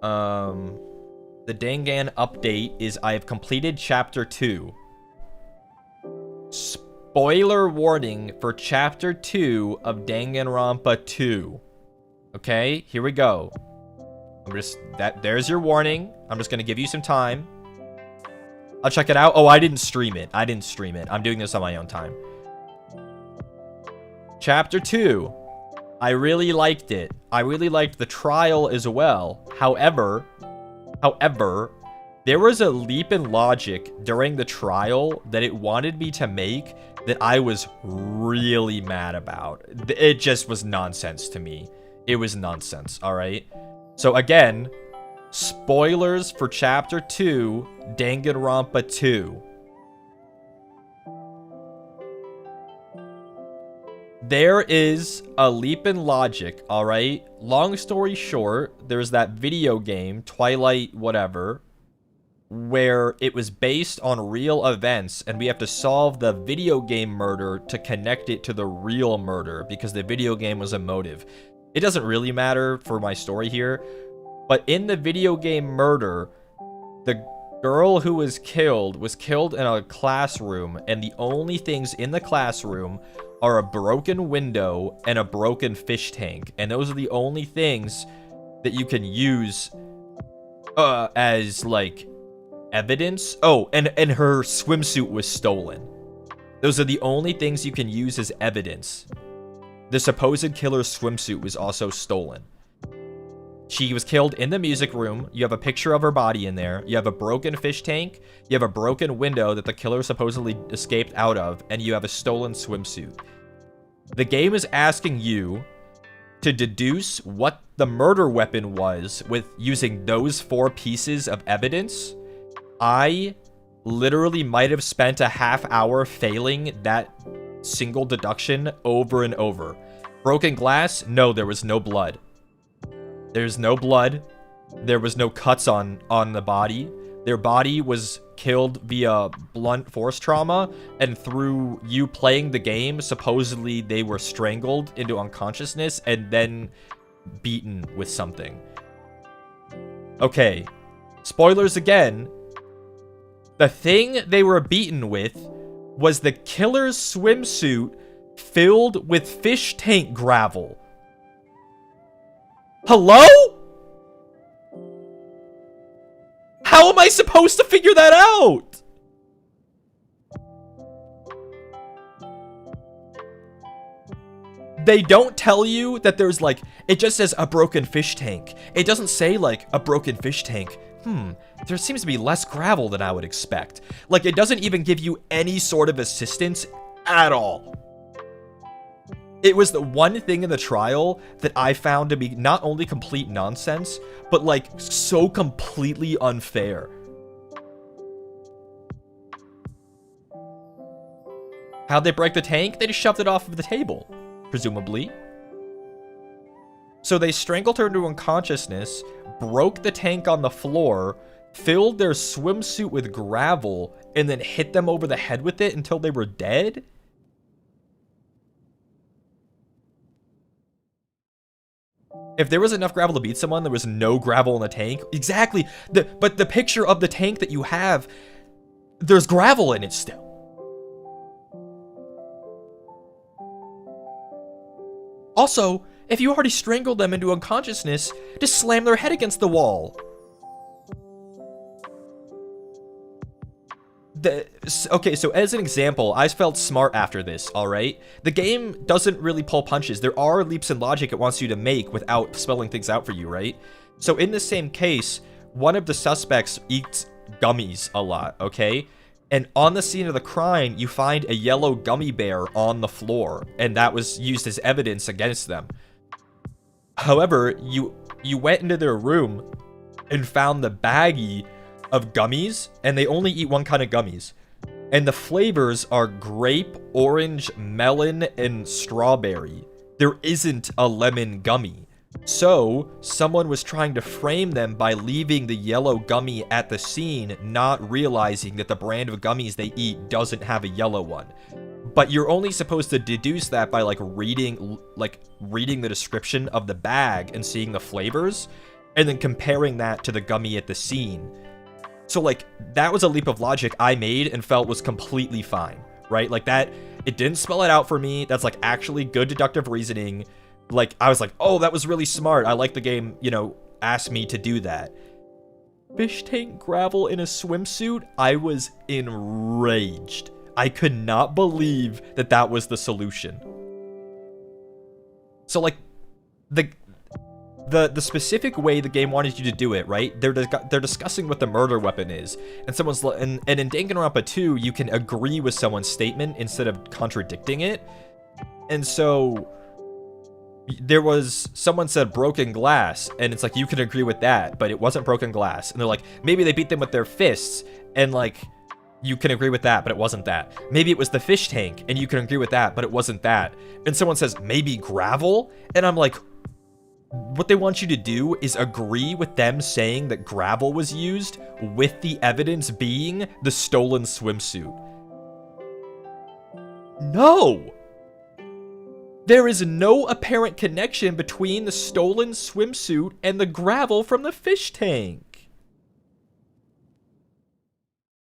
The Dangan update is I have completed Chapter 2. Spoiler warning for Chapter 2 of Danganronpa 2. Okay, here we go. There's your warning. I'm just gonna give you some time. I'll check it out. Oh, I didn't stream it. I'm doing this on my own time. Chapter 2. I really liked it. I really liked the trial as well. However, there was a leap in logic during the trial that it wanted me to make that I was really mad about. It just was nonsense to me. It was nonsense, all right? So again, spoilers for Chapter 2, Danganronpa 2. There is a leap in logic, all right? Long story short, there's that video game, Twilight whatever, where it was based on real events, and we have to solve the video game murder to connect it to the real murder, because the video game was a motive. It doesn't really matter for my story here, but in the video game murder, girl who was killed in a classroom, and the only things in the classroom are a broken window and a broken fish tank. And those are the only things that you can use as, like, evidence. Oh, and her swimsuit was stolen. Those are the only things you can use as evidence. The supposed killer's swimsuit was also stolen. She was killed in the music room. You have a picture of her body in there. You have a broken fish tank. You have a broken window that the killer supposedly escaped out of. And you have a stolen swimsuit. The game is asking you to deduce what the murder weapon was with using those 4 pieces of evidence. I literally might have spent a half hour failing that single deduction over and over. Broken glass? No, there was no blood. There's no blood. There was no cuts on the body. Their body was killed via blunt force trauma, and through you playing the game, supposedly they were strangled into unconsciousness and then beaten with something. Okay. Spoilers again. The thing they were beaten with was the killer's swimsuit filled with fish tank gravel. Hello? How am I supposed to figure that out? They don't tell you that there's, like, it just says a broken fish tank. It doesn't say, like, a broken fish tank. There seems to be less gravel than I would expect. Like, it doesn't even give you any sort of assistance at all. It was the one thing in the trial that I found to be not only complete nonsense, but, like, so completely unfair. How'd they break the tank? They just shoved it off of the table, presumably. So they strangled her to unconsciousness, broke the tank on the floor, filled their swimsuit with gravel, and then hit them over the head with it until they were dead? If there was enough gravel to beat someone, there was no gravel in the tank. Exactly. But the picture of the tank that you have, there's gravel in it still. Also, if you already strangled them into unconsciousness, just slam their head against the wall. Okay, so as an example, I felt smart after this, alright? The game doesn't really pull punches. There are leaps in logic it wants you to make without spelling things out for you, right? So in the same case, one of the suspects eats gummies a lot, okay? And on the scene of the crime, you find a yellow gummy bear on the floor, and that was used as evidence against them. However, you went into their room and found the baggie of gummies, and they only eat one kind of gummies. And the flavors are grape, orange, melon, and strawberry. There isn't a lemon gummy. So, someone was trying to frame them by leaving the yellow gummy at the scene, not realizing that the brand of gummies they eat doesn't have a yellow one. But you're only supposed to deduce that by, like, reading the description of the bag and seeing the flavors, and then comparing that to the gummy at the scene. So, like, that was a leap of logic I made and felt was completely fine, right? Like, that, it didn't spell it out for me. That's, like, actually good deductive reasoning. Like, I was like, oh, that was really smart. I like the game, you know, asked me to do that. Fish tank gravel in a swimsuit? I was enraged. I could not believe that that was the solution. So, like, the specific way the game wanted you to do it, right? They're discussing what the murder weapon is, and and in Danganronpa 2, you can agree with someone's statement instead of contradicting it. And so someone said broken glass, and it's like, you can agree with that, but it wasn't broken glass. And they're like, maybe they beat them with their fists, and like, you can agree with that, but it wasn't that. Maybe it was the fish tank, and you can agree with that, but it wasn't that. And someone says, maybe gravel? And I'm like, what they want you to do is agree with them saying that gravel was used, with the evidence being the stolen swimsuit. No! There is no apparent connection between the stolen swimsuit and the gravel from the fish tank.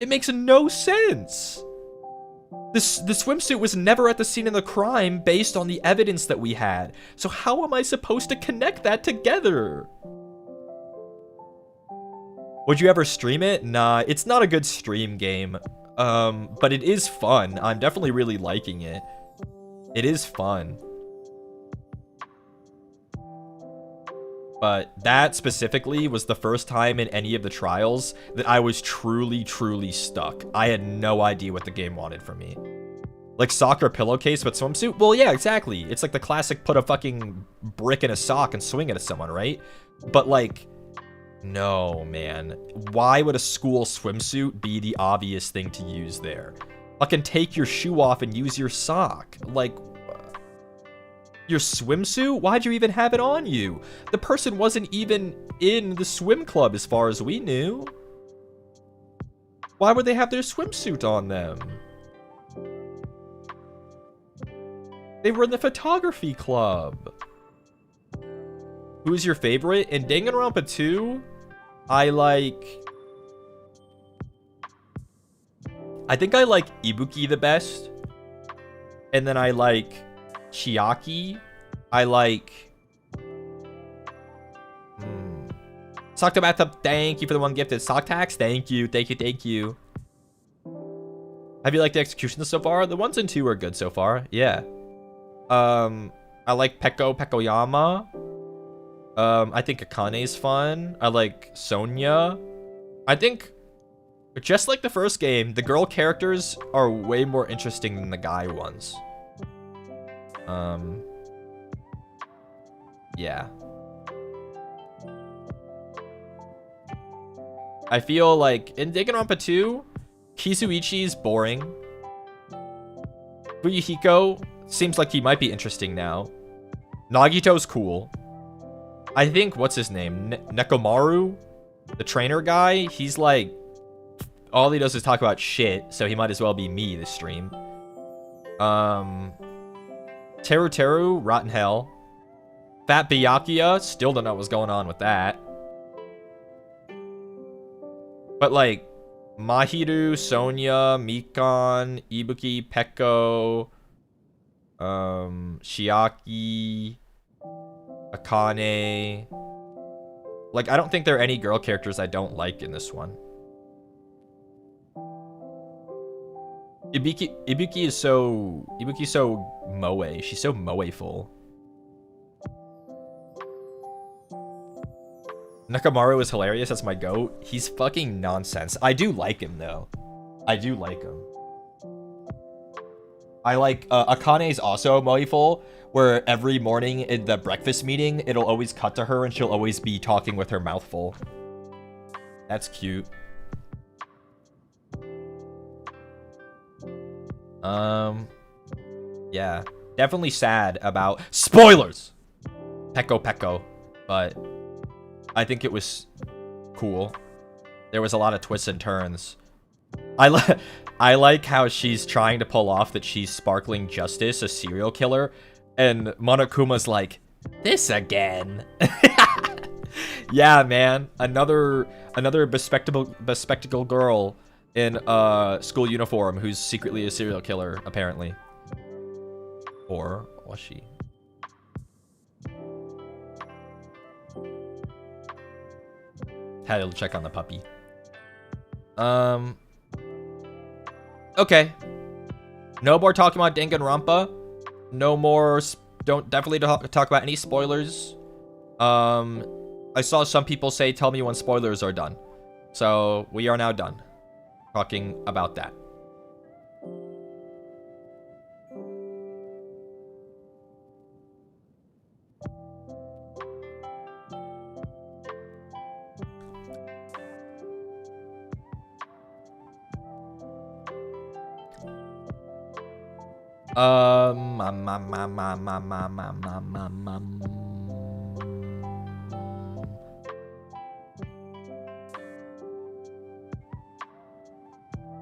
It makes no sense. The swimsuit was never at the scene of the crime based on the evidence that we had. So how am I supposed to connect that together? Would you ever stream it? Nah, it's not a good stream game. But it is fun. I'm definitely really liking it. It is fun. But that specifically was the first time in any of the trials that I was truly, truly stuck. I had no idea what the game wanted from me. Like soccer pillowcase but swimsuit? Well, yeah, exactly. It's like the classic put a fucking brick in a sock and swing it at someone, right? But like, no, man. Why would a school swimsuit be the obvious thing to use there? Fucking take your shoe off and use your sock. Like, your swimsuit? Why'd you even have it on you? The person wasn't even in the swim club as far as we knew. Why would they have their swimsuit on them? They were in the photography club. Who's your favorite? In Danganronpa 2, I think I like Ibuki the best. And then I like Chiaki. I like Socktobathtub, thank you for the one gifted. Socktax, thank you. Have you liked the executions so far? The 1s and 2 are good so far. Yeah. I like Pekoyama. I think Akane's fun. I like Sonya. I think, just like the first game, the girl characters are way more interesting than the guy ones. Yeah. I feel like in Danganronpa 2, Kizuichi's boring. Fuyuhiko seems like he might be interesting now. Nagito's cool. I think, what's his name? Nekomaru? The trainer guy? He's like, all he does is talk about shit, so he might as well be me this stream. Teru, Rotten Hell. Fat Byakuya, still don't know what's going on with that. But like, Mahiru, Sonya, Mikan, Ibuki, Peko, Chiaki, Akane. Like, I don't think there are any girl characters I don't like in this one. Ibuki's so moe. She's so moe-ful. Nakamaru is hilarious. That's my goat. He's fucking nonsense. I do like him, though. I do like him. I like, Akane's also moe-ful, where every morning in the breakfast meeting, it'll always cut to her and she'll always be talking with her mouth full. That's cute. Yeah. Definitely sad about spoilers! Peko, but I think it was cool. There was a lot of twists and turns. I like how she's trying to pull off that she's Sparkling Justice, a serial killer, and Monokuma's like, this again. Yeah, man. Another bespectacled girl in a school uniform who's secretly a serial killer, apparently. Or was she? Had to check on the puppy. Okay. No more talking about Danganronpa. No more. Don't definitely talk about any spoilers. I saw some people say, "Tell me when spoilers are done." So we are now done talking about that.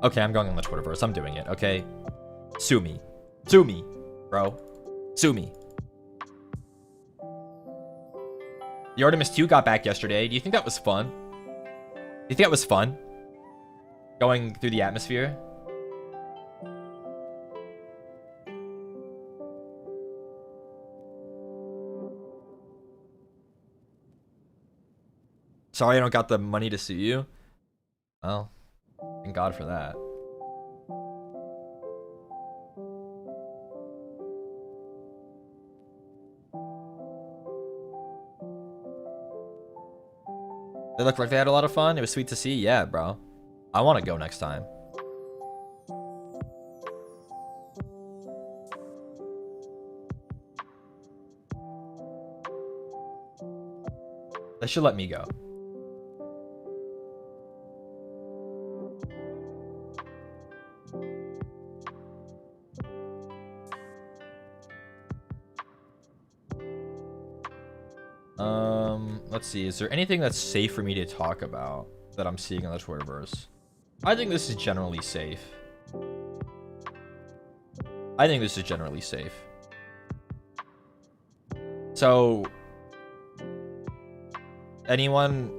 Okay, I'm going on the Twitterverse. I'm doing it, okay? Sue me. Sue me, bro. Sue me. The Artemis 2 got back yesterday. Do you think that was fun? Do you think that was fun? Going through the atmosphere. Sorry I don't got the money to sue you. Well, thank God for that. They look like they had a lot of fun. It was sweet to see. Yeah, bro. I want to go next time. They should let me go. Let's see. Is there anything that's safe for me to talk about that I'm seeing on the Twitterverse? I think this is generally safe. So, anyone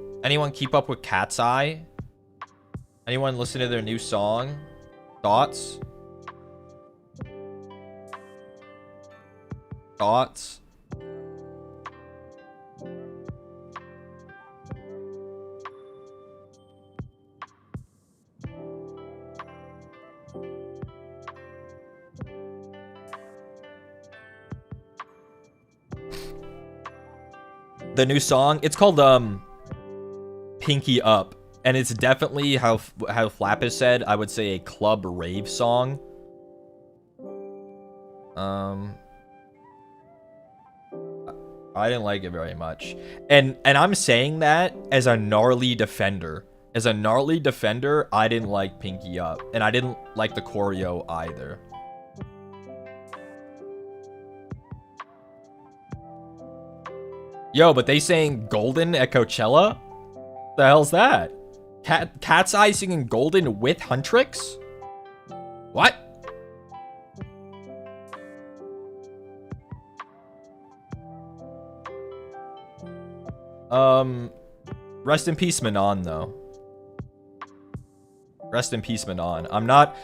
keep up with Cat's Eye? Anyone listen to their new song? Thoughts? Thoughts? The new song, it's called Pinky Up, and it's definitely how Flap has said, I would say a club rave song. I didn't like it very much, and I'm saying that as a gnarly defender. As a gnarly defender, I didn't like Pinky Up, and I didn't like the choreo either. Yo, but they saying Golden at Coachella? The hell's that? Cat's Eye singing Golden with Huntrix? What? Rest in peace, Manon, though. Rest in peace, Manon. I'm not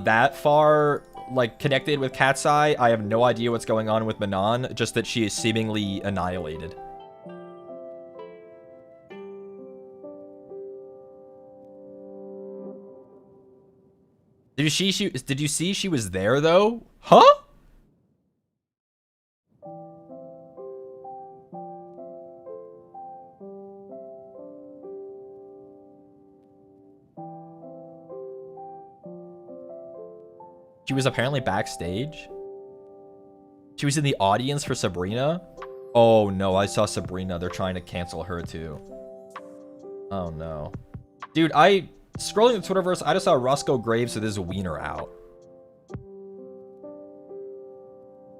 that far like connected with Cat's Eye. I have no idea what's going on with Manon, just that she is seemingly annihilated. Did you see she was there though? Huh? She was apparently backstage. She was in the audience for Sabrina. Oh no, I saw Sabrina. They're trying to cancel her too. Oh no. Dude, scrolling the Twitterverse, I just saw Roscoe Graves with his wiener out.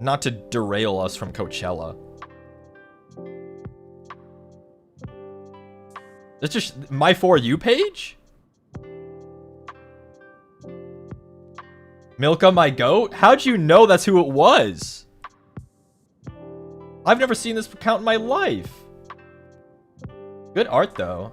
Not to derail us from Coachella. It's just my For You page? Milka, my goat? How'd you know that's who it was? I've never seen this account in my life. Good art, though.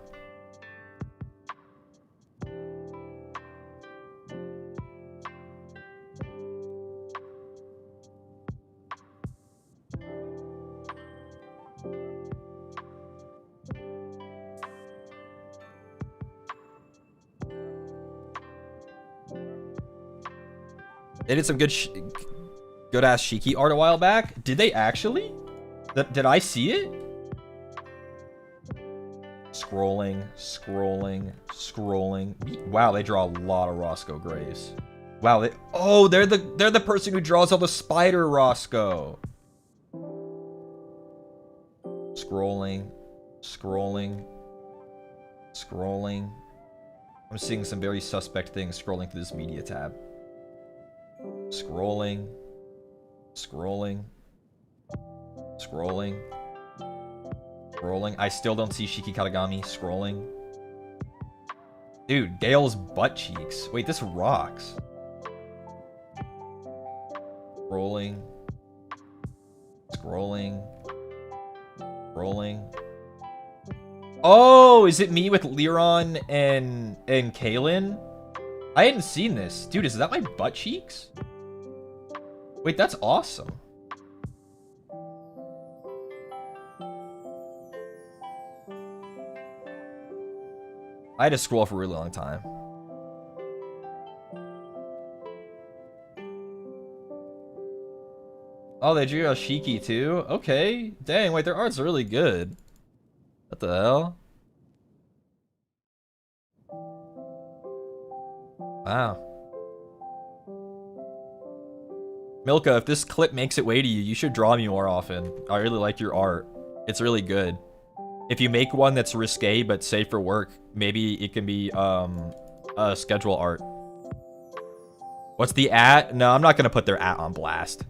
They did some good ass Shiki art a while back. Did they actually? Did I see it? Scrolling. Wow, they draw a lot of Roscoe Graves. Wow, they're the person who draws all the spider Roscoe. Scrolling. I'm seeing some very suspect things scrolling through this media tab. Scrolling. I still don't see Shiki Katagami. Scrolling. Dude, Gale's butt cheeks. Wait, this rocks. Scrolling. Oh, is it me with Liron and Caelen? I hadn't seen this. Dude, is that my butt cheeks? Wait, that's awesome. I had to scroll for a really long time. Oh, they drew a Shiki too? Okay. Dang, wait, their art's really good. What the hell? Wow. Milka, if this clip makes it way to you, you should draw me more often. I really like your art. It's really good. If you make one that's risque but safe for work, maybe it can be schedule art. What's the @ No, I'm not gonna put their @ on blast.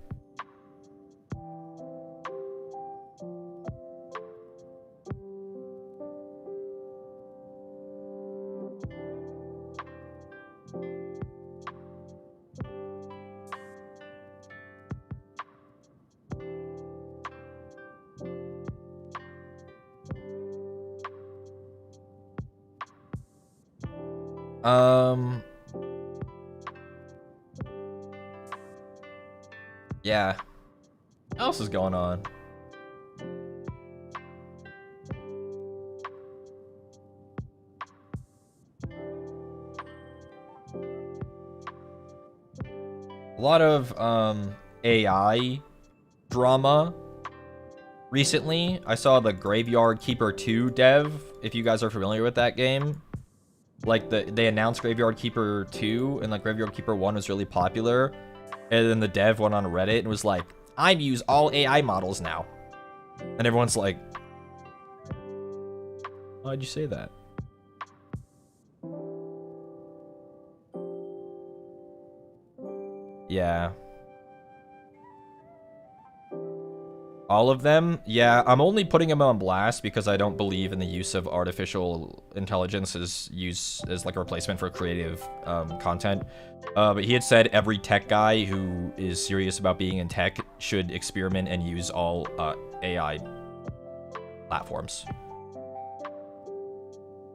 Yeah. What else is going on? A lot of AI drama recently. I saw the Graveyard Keeper 2 dev, if you guys are familiar with that game. Like they announced Graveyard Keeper 2 and like Graveyard Keeper 1 was really popular. And then the dev went on Reddit and was like, I use all AI models now. And everyone's like, why'd you say that? Yeah. All of them? Yeah, I'm only putting them on blast because I don't believe in the use of artificial intelligence as like a replacement for creative content. But he had said every tech guy who is serious about being in tech should experiment and use all AI platforms.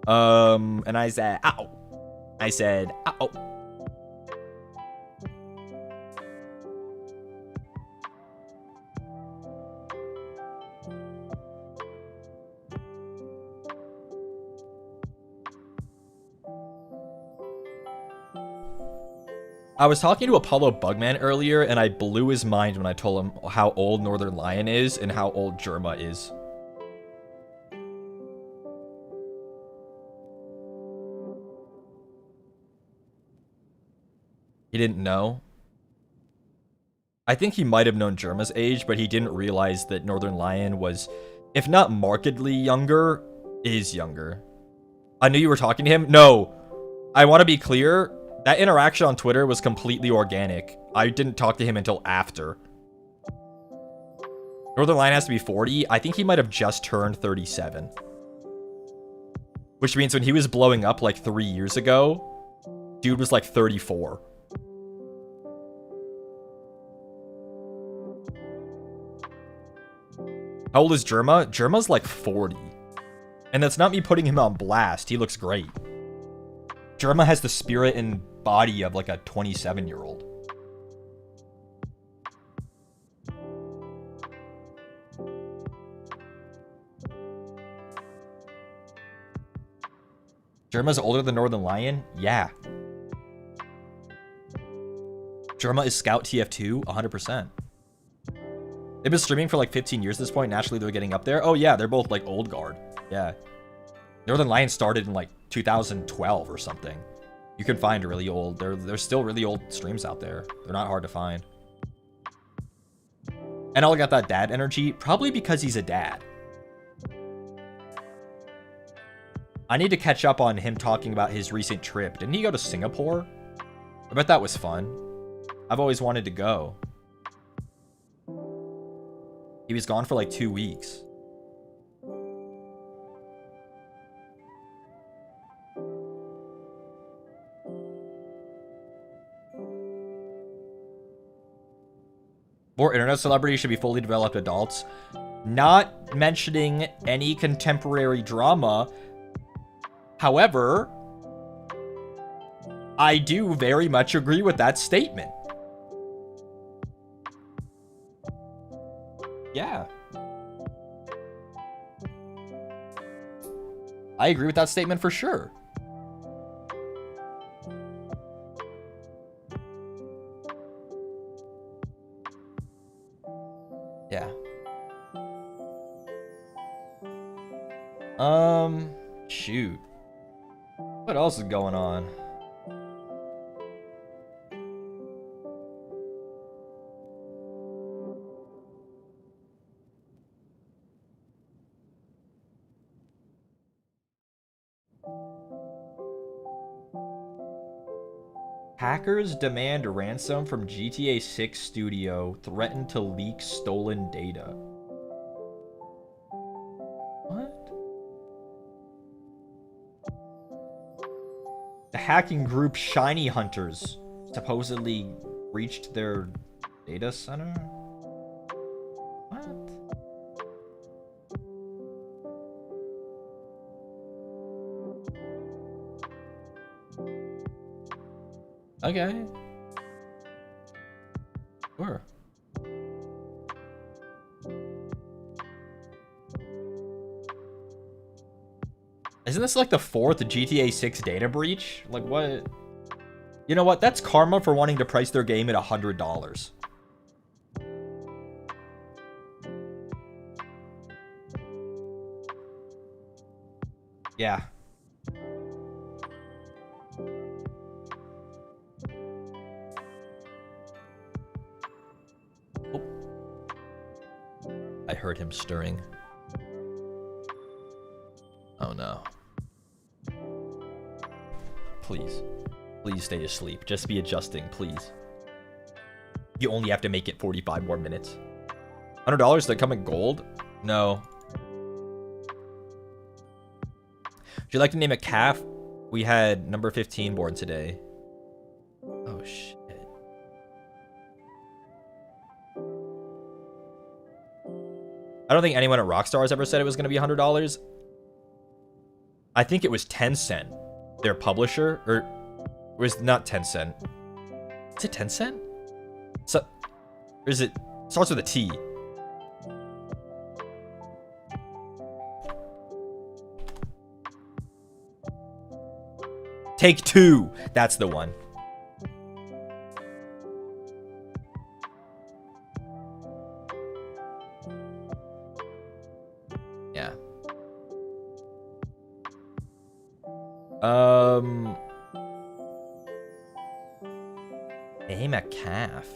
And I said, ow. I said, ow. I was talking to Apollo Bugman earlier, and I blew his mind when I told him how old Northern Lion is and how old Germa is. He didn't know. I think he might have known Germa's age, but he didn't realize that Northern Lion was, if not markedly younger, is younger. I knew you were talking to him. No, I want to be clear. That interaction on Twitter was completely organic. I didn't talk to him until after. Northern Lion has to be 40. I think he might have just turned 37. Which means when he was blowing up like 3 years ago, dude was like 34. How old is Germa? Germa's like 40. And that's not me putting him on blast. He looks great. Germa has the spirit and body of like a 27-year-old. Germa's older than Northern Lion? Yeah. Germa is Scout TF2? 100%. They've been streaming for like 15 years at this point. Naturally, they're getting up there. Oh, yeah, they're both like old guard. Yeah. Northern Lion started in like 2012 or something. You can find really old. There's still really old streams out there. They're not hard to find. And all got that dad energy, probably because he's a dad. I need to catch up on him talking about his recent trip. Didn't he go to Singapore? I bet that was fun. I've always wanted to go. He was gone for like 2 weeks. More internet celebrities should be fully developed adults. Not mentioning any contemporary drama. However, I do very much agree with that statement. Yeah. I agree with that statement for sure. Yeah. Shoot. What else is going on? Hackers demand ransom from GTA 6 studio, threaten to leak stolen data. What? The hacking group Shiny Hunters supposedly breached their data center? What? Okay. Sure. Isn't this like the 4th GTA 6 data breach? Like what? You know what? That's karma for wanting to price their game at $100. Yeah. Oh. I heard him stirring. Oh no. Please. Please stay asleep. Just be adjusting, please. You only have to make it 45 more minutes. $100 that come in gold? No. Would you like to name a calf? We had number 15 born today. Oh shit. I don't think anyone at Rockstar has ever said it was going to be $100. I think it was Tencent, their publisher, or it was not Tencent. Is it Tencent? So, or is it starts with a T? Take-Two. That's the one. Yeah. Name a calf.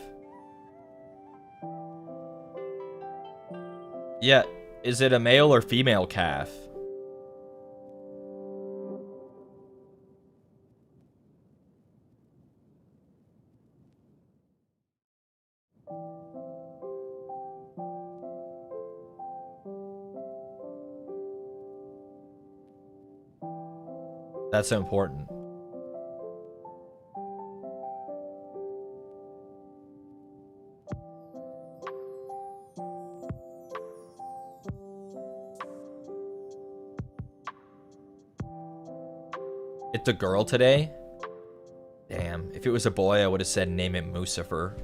Yeah, is it a male or female calf? That's so important. It's a girl today? Damn, if it was a boy, I would have said name it Mucifer.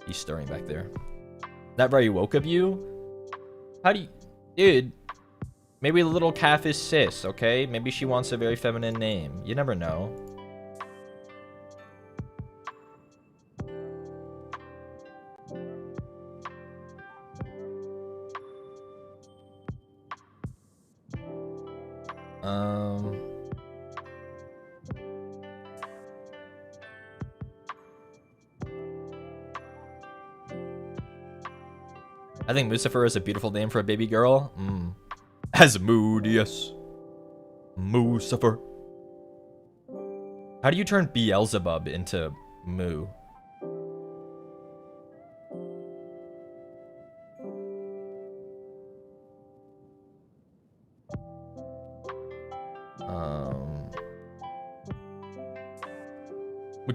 He's stirring back there. Not very woke of you? How do you... Dude, maybe the little calf is cis, okay? Maybe she wants a very feminine name. You never know. I think Mucifer is a beautiful name for a baby girl. Asmodeus. Mucifer. How do you turn Beelzebub into Moo?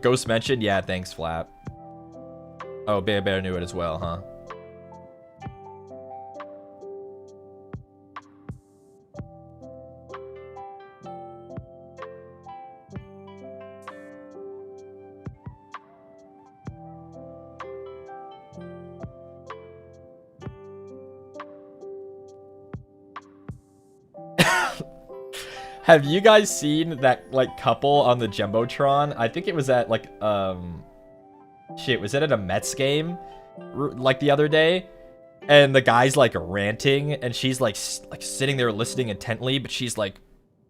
Ghost mentioned? Yeah, thanks, Flap. Oh, Bear knew it as well, huh? Have you guys seen that, like, couple on the Jumbotron? I think it was at, like, shit, was it at a Mets game? Like, the other day? And the guy's, like, ranting, and she's, like, sitting there listening intently, but she's, like,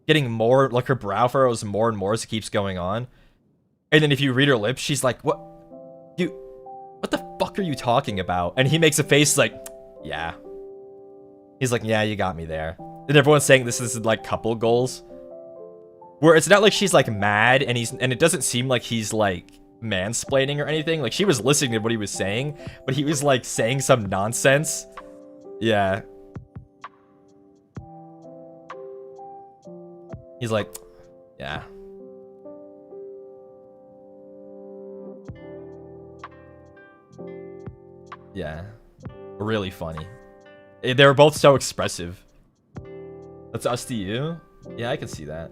getting more, like, her brow furrows more and more as it keeps going on. And then if you read her lips, she's like, what the fuck are you talking about? And he makes a face like, yeah. He's like, yeah, you got me there. And everyone's saying this is, like, couple goals. Where it's not like she's, like, mad, and it doesn't seem like he's, like, mansplaining or anything. Like, she was listening to what he was saying, but he was, like, saying some nonsense. Yeah. He's like, yeah. Yeah. Really funny. They were both so expressive. That's us to you? Yeah, I can see that.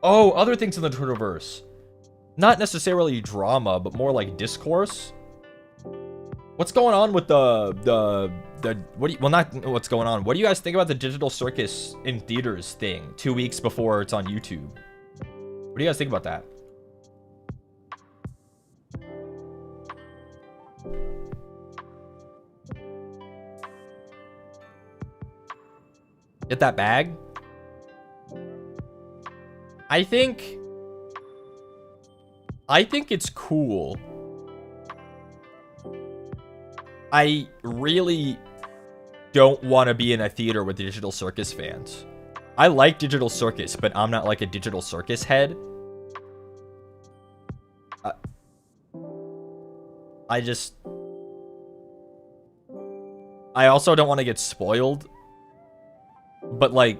Oh, other things in the Twitterverse. Not necessarily drama, but more like discourse. What's going on with well, not what's going on. What do you guys think about the digital circus in theaters thing 2 weeks before it's on YouTube? What do you guys think about that? Get that bag? I think it's cool. I really don't want to be in a theater with digital circus fans. I like digital circus, but I'm not like a digital circus head. I also don't want to get spoiled. But, like,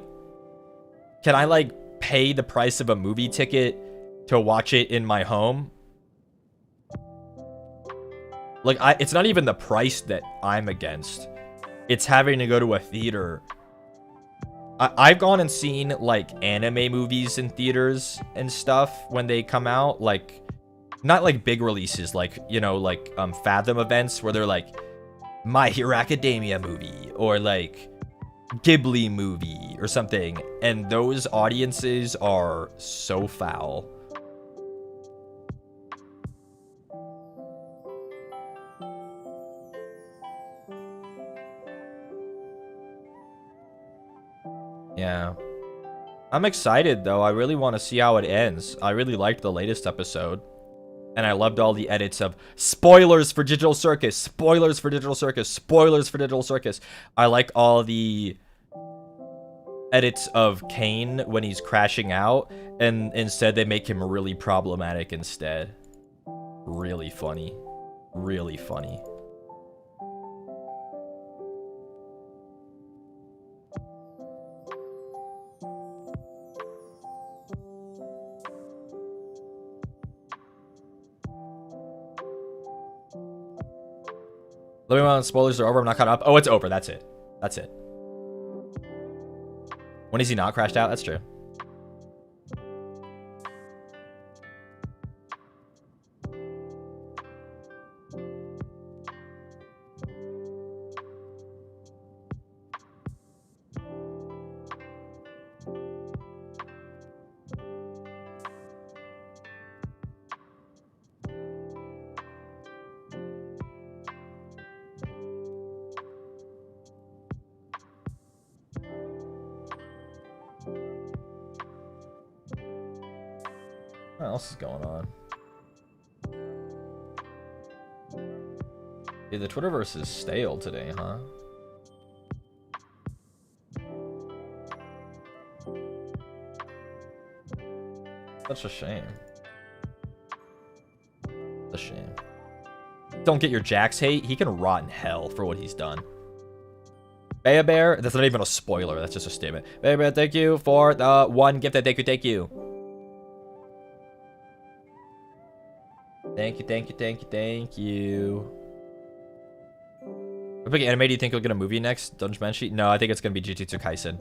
can I, like, pay the price of a movie ticket to watch it in my home? Like, it's not even the price that I'm against. It's having to go to a theater. I've gone and seen, like, anime movies in theaters and stuff when they come out. Like, not, like, big releases, like, you know, like, Fathom events where they're, like, My Hero Academia movie, or, like, Ghibli movie or something, and those audiences are so foul. Yeah. I'm excited though. I really want to see how it ends. I really liked the latest episode. And I loved all the edits of spoilers for Digital Circus, spoilers for Digital Circus, spoilers for Digital Circus. I like all the edits of Cain when he's crashing out, and instead they make him really problematic instead. Really funny. Really funny. Let me know when spoilers are over. I'm not caught up. Oh, it's over. That's it. That's it. When is he not crashed out? That's true. What else is going on? Yeah, the Twitterverse is stale today, huh? Such a shame. A shame. Don't get your Jax hate. He can rot in hell for what he's done. Bear, that's not even a spoiler. That's just a statement. Bear, thank you for the one gift. Thank you. Thank you, thank you, thank you, thank you. What big anime do you think will get a movie next? Dungeon Banshee? No, I think it's gonna be Jujutsu Kaisen.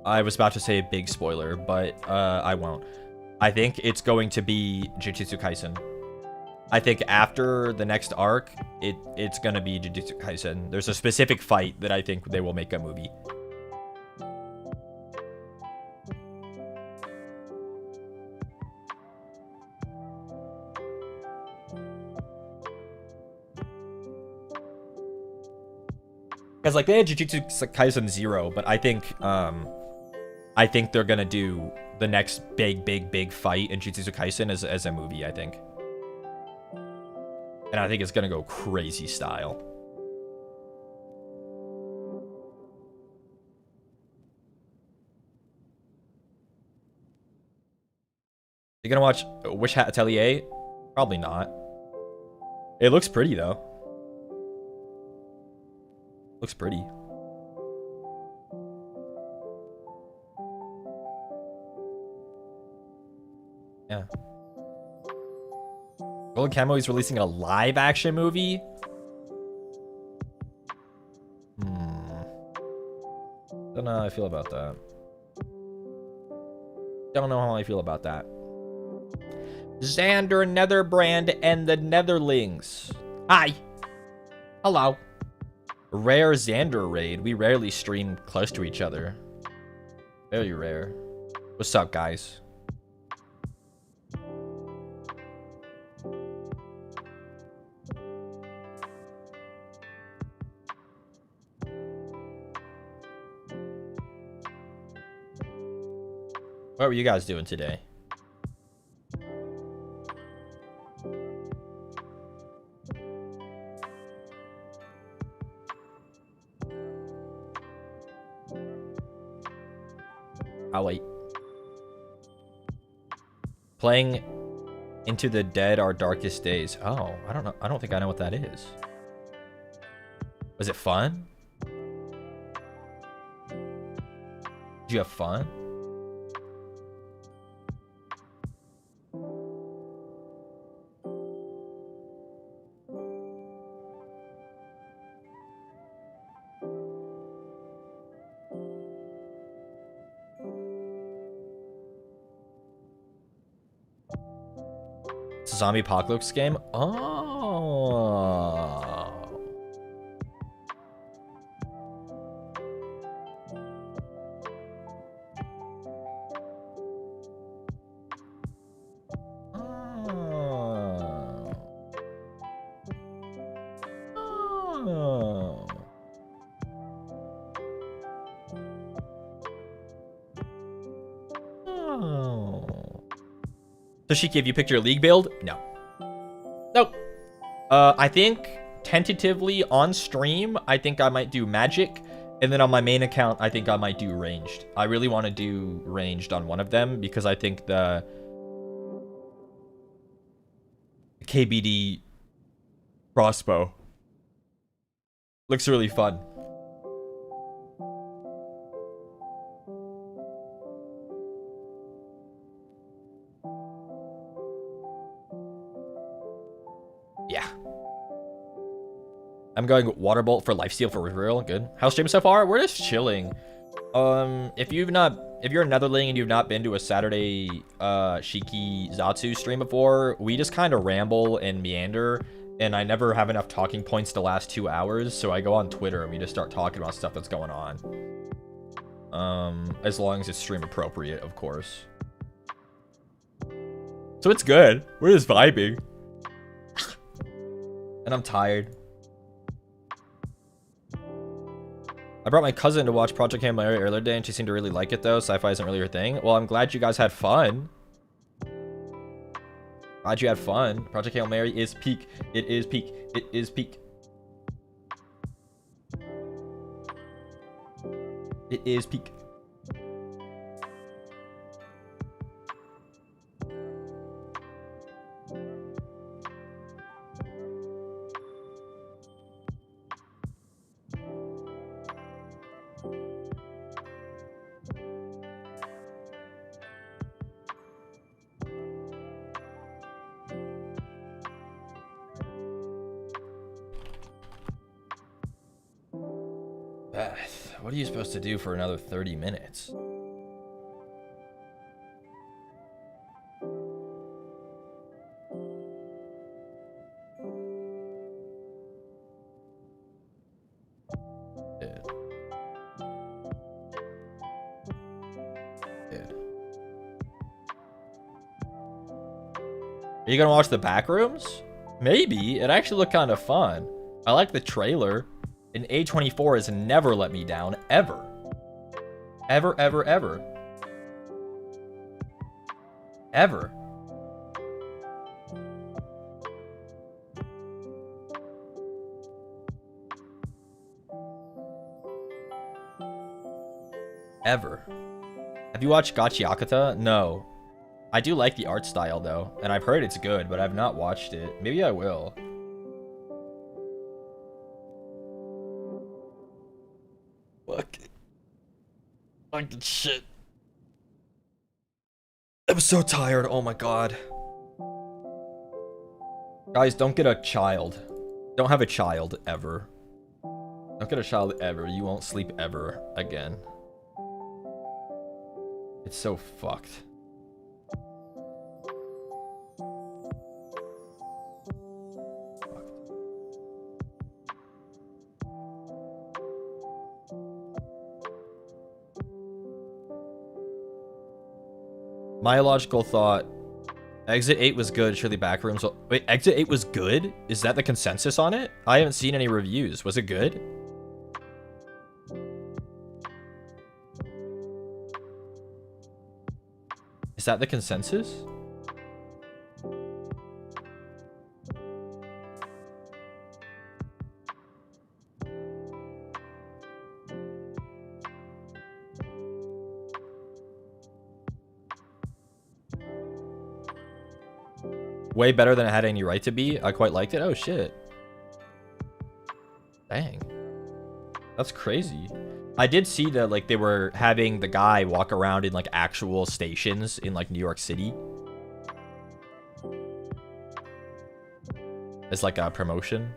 I was about to say a big spoiler, but I won't. I think it's going to be Jujutsu Kaisen. I think after the next arc, it's gonna be Jujutsu Kaisen. There's a specific fight that I think they will make a movie. Because like they had Jujutsu Kaisen 0, but I think they're gonna do the next big fight in Jujutsu Kaisen as a movie, I think. And I think it's gonna go crazy style. You gonna watch Wish Hat Atelier? Probably not. It looks pretty though. Looks pretty. Yeah. Golden Camo is releasing a live action movie? Don't know how I feel about that. Don't know how I feel about that. Xander Netherbrand and the Netherlings. Hi. Hello. Rare Xander raid. We rarely stream close to each other. Very rare. What's up, guys? What were you guys doing today? I'll wait. Playing Into the Dead Our Darkest Days. Oh, I don't know. I don't think I know what that is. Was it fun? Did you have fun? It's a zombie apocalypse game? Oh. Oh. Oh. So Shiki, have you picked your league build? No. Nope. I think tentatively on stream, I think I might do magic. And then on my main account, I think I might do ranged. I really want to do ranged on one of them because I think the KBD crossbow looks really fun. Yeah. I'm going Waterbolt for lifesteal for real. Good. How's stream so far? We're just chilling. If you're a Netherling and you've not been to a Saturday Shiki Zatsu stream before, we just kind of ramble and meander, and I never have enough talking points to last 2 hours, so I go on Twitter and we just start talking about stuff that's going on. As long as it's stream appropriate, of course. So it's good. We're just vibing. And I'm tired. I brought my cousin to watch Project Hail Mary earlier today, and she seemed to really like it, though. Sci-fi isn't really her thing. Well, I'm glad you guys had fun. Glad you had fun. Project Hail Mary is peak. It is peak. It is peak. It is peak. Beth, what are you supposed to do for another 30 minutes? Dude. Are you gonna watch the Backrooms? Maybe. It actually looked kind of fun. I like the trailer. And A24 has never let me down, ever. Ever, ever, ever. Ever. Ever. Have you watched Gachiakata? No. I do like the art style, though. And I've heard it's good, but I've not watched it. Maybe I will. Fucking shit. I'm so tired. Oh my god. Guys, don't get a child. Don't have a child ever. Don't get a child ever. You won't sleep ever again. It's so fucked. My logical thought, Exit 8 was good, surely Backrooms. Wait, Exit 8 was good? Is that the consensus on it? I haven't seen any reviews. Was it good? Is that the consensus? Way better than it had any right to be. I quite liked it. Oh, shit. Dang. That's crazy. I did see that, like, they were having the guy walk around in, like, actual stations in, like, New York City. As, like, a promotion.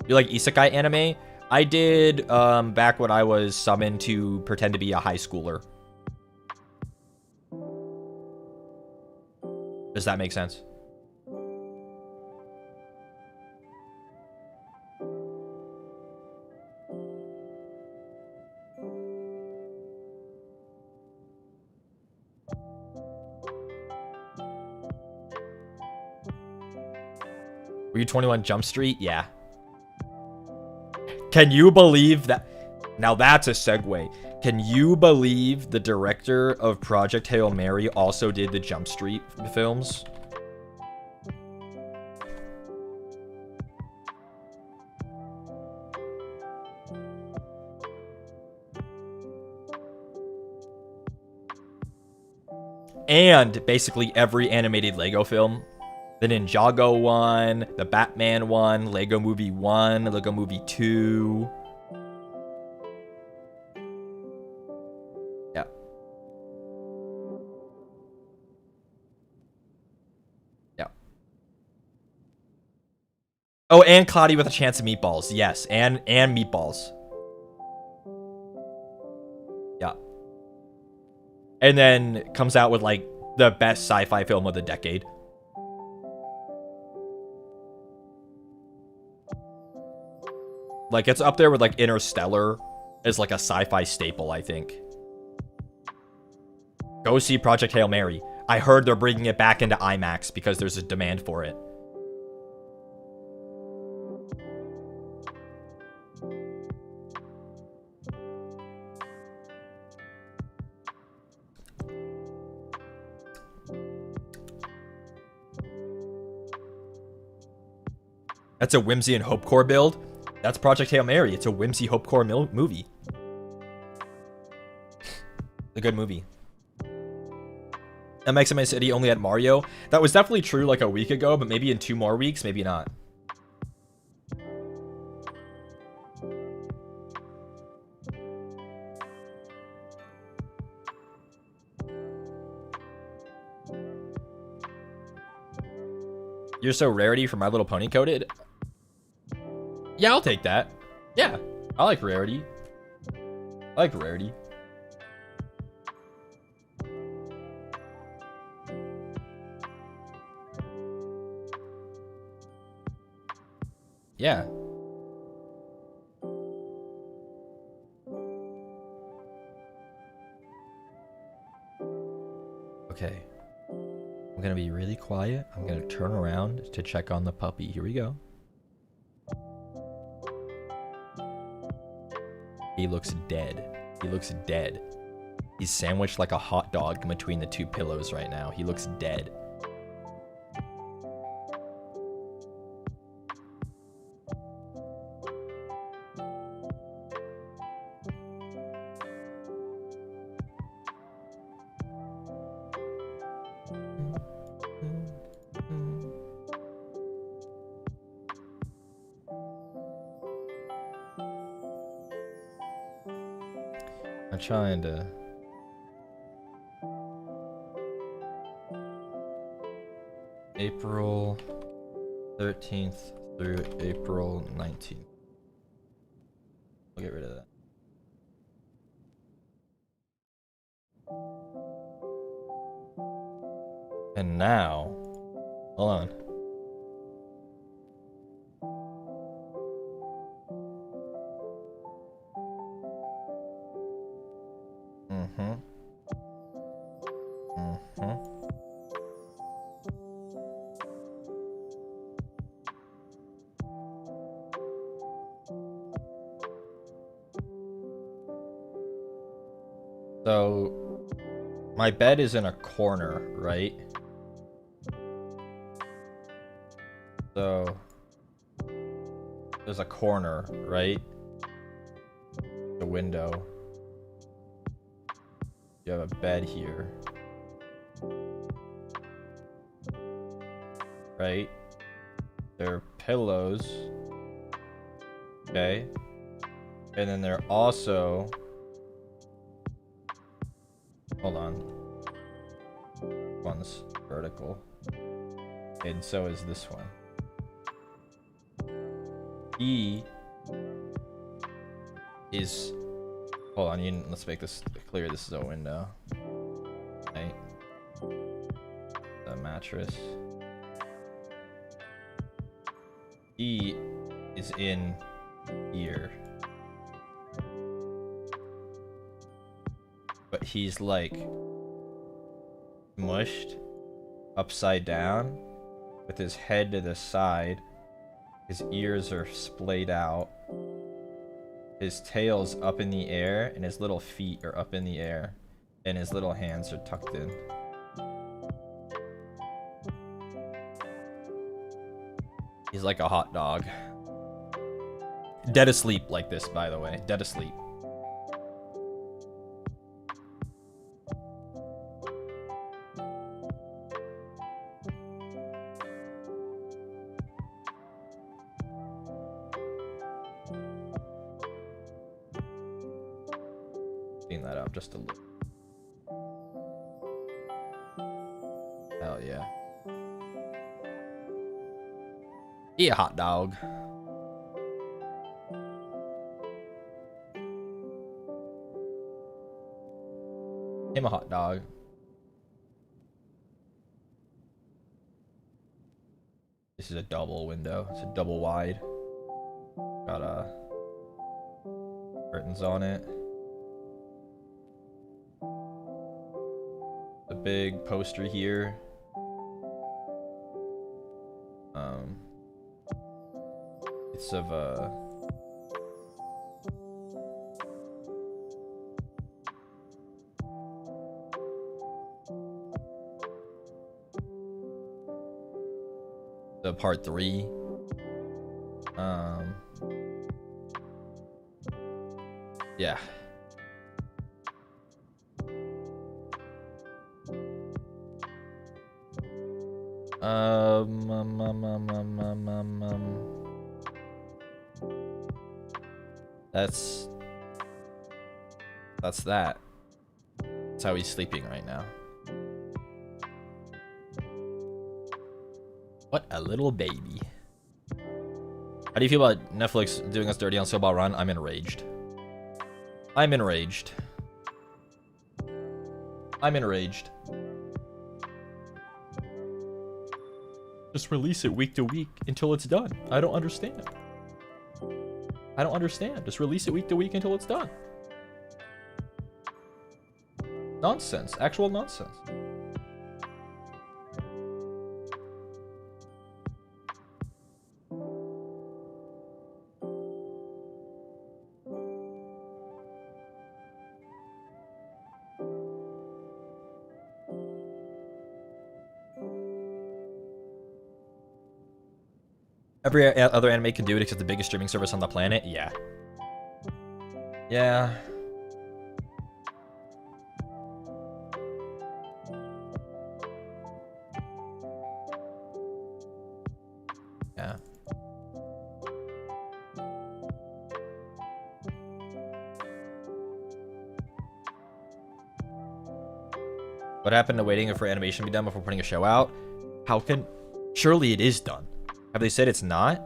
You like isekai anime? I did, back when I was summoned to pretend to be a high schooler. Does that make sense? Were you 21 Jump Street? Yeah. Can you believe that? Now that's a segue. Can you believe the director of Project Hail Mary also did the Jump Street films? And basically every animated Lego film. The Ninjago one, the Batman one, Lego Movie 1, Lego Movie 2. Yeah. Yeah. Oh, and Cloudy with a Chance of Meatballs. Yes, and Meatballs. Yeah. And then comes out with, like, the best sci-fi film of the decade. Like, it's up there with, like, Interstellar as, like, a sci-fi staple, I think. Go see Project Hail Mary. I heard they're bringing it back into IMAX because there's a demand for it. That's a Whimsy and Hopecore build. That's Project Hail Mary. It's a Whimsy Hopecore movie. A good movie. MX in My City only had Mario. That was definitely true like a week ago, but maybe in 2 more weeks, maybe not. You're so rarity for My Little Pony coded. Yeah, I'll take that. Yeah. I like rarity. I like rarity. Yeah. Okay. I'm gonna be really quiet. I'm gonna turn around to check on the puppy. Here we go. He looks dead. He looks dead. He's sandwiched like a hot dog between the two pillows right now. He looks dead. I'm trying to... April 13th through April 19th. We'll get rid of that. And now... Hold on. So, my bed is in a corner, right? So, there's a corner, right? The window. You have a bed here. Right? There are pillows. Okay. And then there are also... Hold on. One's vertical. And so is this one. E is... Hold on, let's make this clear. This is a window. Right? The mattress. E is in here. But he's like mushed upside down with his head to the side. His ears are splayed out. His tail's up in the air and his little feet are up in the air and his little hands are tucked in. He's like a hot dog. Dead asleep like this, by the way. Dead asleep. Clean that up just a little. Hell yeah. Eat a hot dog. Him a hot dog. This is a double window. It's a double wide. Got curtains on it. A big poster here. It's of the part 3. Yeah. That's that. That's how he's sleeping right now. What a little baby. How do you feel about Netflix doing us dirty on Snowball Run? I'm enraged. I'm enraged. I'm enraged. Just release it week to week until it's done. I don't understand. I don't understand. Just release it week to week until it's done. Nonsense. Actual nonsense. Every other anime can do it except the biggest streaming service on the planet? Yeah. Yeah. Yeah. What happened to waiting for animation to be done before putting a show out? How can... Surely it is done. Have they said it's not?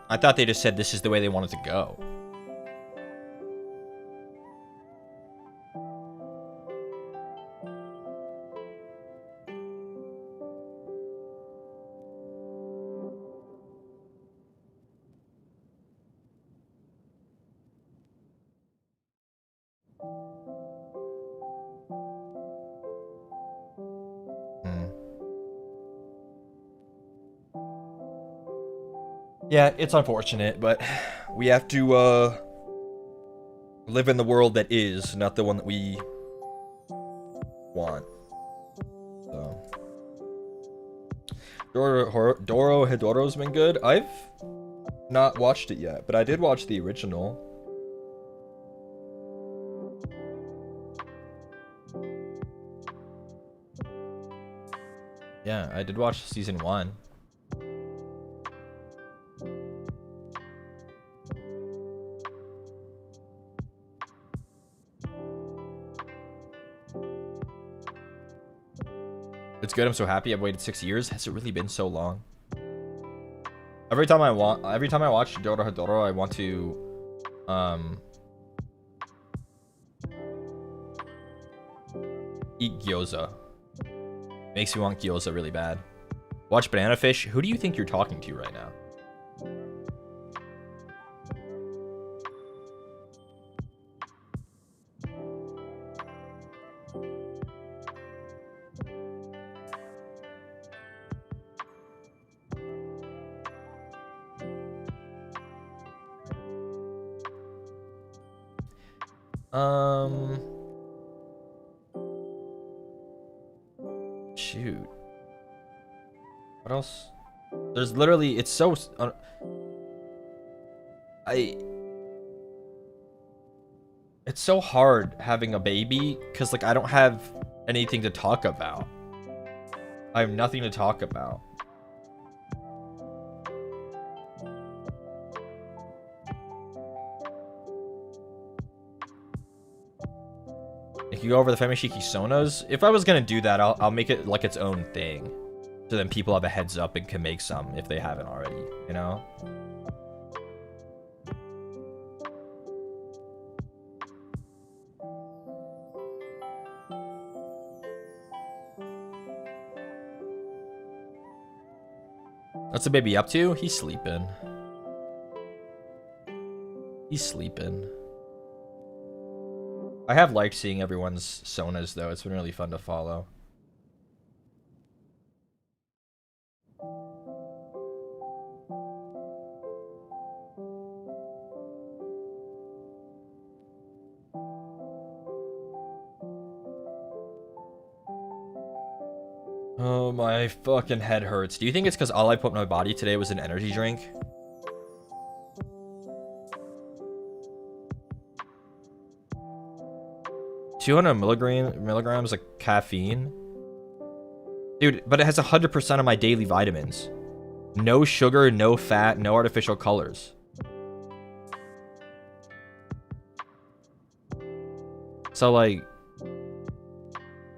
I thought they just said this is the way they want it to go. Yeah, it's unfortunate, but we have to live in the world that is, not the one that we want. So Dorohedoro's been good. I've not watched it yet, but I did watch the original. Yeah, I did watch season 1. It's good. I'm so happy. I've waited 6 years. Has it really been so long? Every time I watch Dorohedoro, I want to eat gyoza. Makes me want gyoza really bad. Watch Banana Fish. Who do you think you're talking to right now? Shoot. What else? There's literally, it's so it's so hard having a baby because like I don't have anything to talk about. I have nothing to talk about. If you go over the Femishiki Sonas, if I was gonna do that, I'll make it like its own thing. So then people have a heads up and can make some if they haven't already, you know? What's the baby up to? He's sleeping. He's sleeping. I have liked seeing everyone's Sonas though. It's been really fun to follow. Oh, my fucking head hurts. Do you think it's because all I put in my body today was an energy drink? $200 milligrams of caffeine? Dude, but it has 100% of my daily vitamins. No sugar, no fat, no artificial colors. So, like...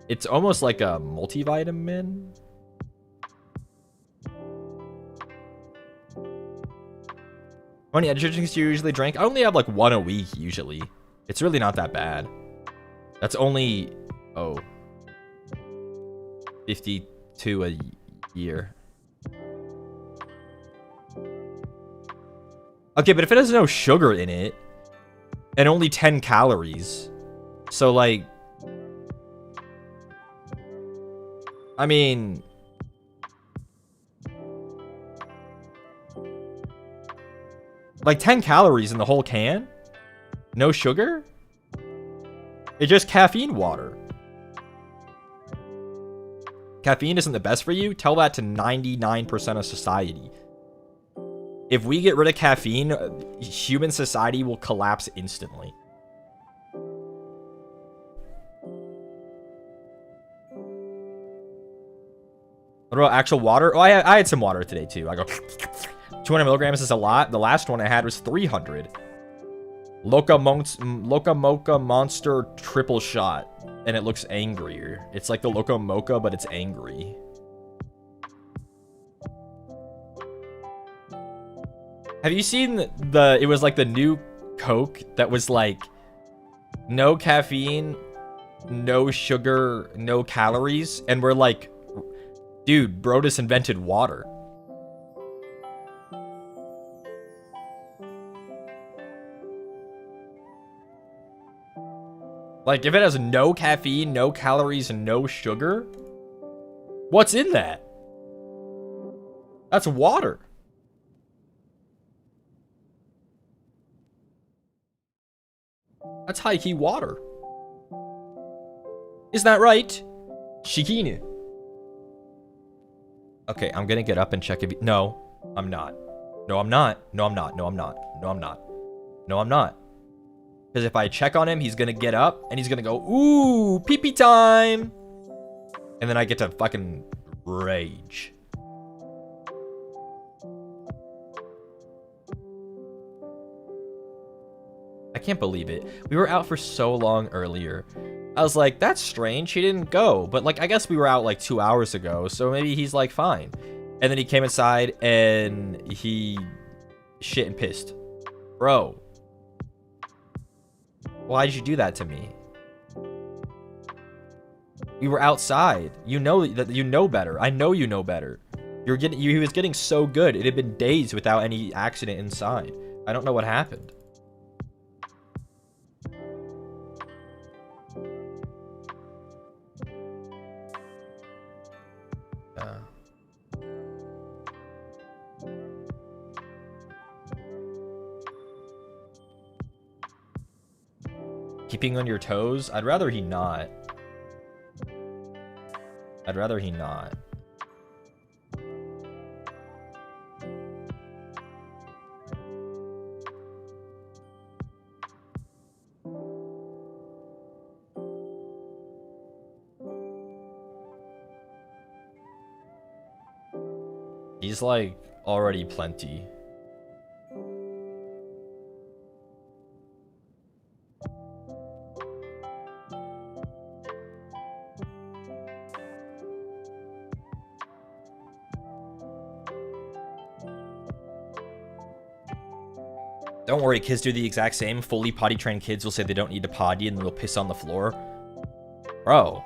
It's almost like a multivitamin. How many energy drinks do you usually drink? I only have like one a week usually. It's really not that bad. That's only, 52 a year. Okay, but if it has no sugar in it, and only 10 calories, so like, I mean, like 10 calories in the whole can? No sugar? It's just caffeine water. Caffeine isn't the best for you? Tell that to 99% of society. If we get rid of caffeine, human society will collapse instantly. What about actual water? Oh, I had some water today too. I go 200 milligrams is a lot. The last one I had was 300. Loca Mocha Monster triple shot. And it looks angrier. It's like the Loco Mocha, but it's angry. Have you seen it was like the new Coke that was like no caffeine, no sugar, no calories, and we're like, dude, bro just invented water. Like, if it has no caffeine, no calories, and no sugar, what's in that? That's water. That's high-key water. Is that right? Shiki. Okay, I'm gonna get up and check if... No, I'm not. No, I'm not. No, I'm not. No, I'm not. No, I'm not. No, I'm not. Because if I check on him, he's gonna get up and he's gonna go, ooh, pee-pee time. And then I get to fucking rage. I can't believe it. We were out for so long earlier. I was like, that's strange. He didn't go. But like, I guess we were out like 2 hours ago. So maybe he's like fine. And then he came inside and he shit and pissed. Bro. Why did you do that to me? We were outside. You know that you know better. I know you know better. He was getting so good. It had been days without any accident inside. I don't know what happened. Keeping on your toes? I'd rather he not. I'd rather he not. He's like already plenty. Don't worry, kids do the exact same. Fully potty trained kids will say they don't need to potty and then they'll piss on the floor. Bro.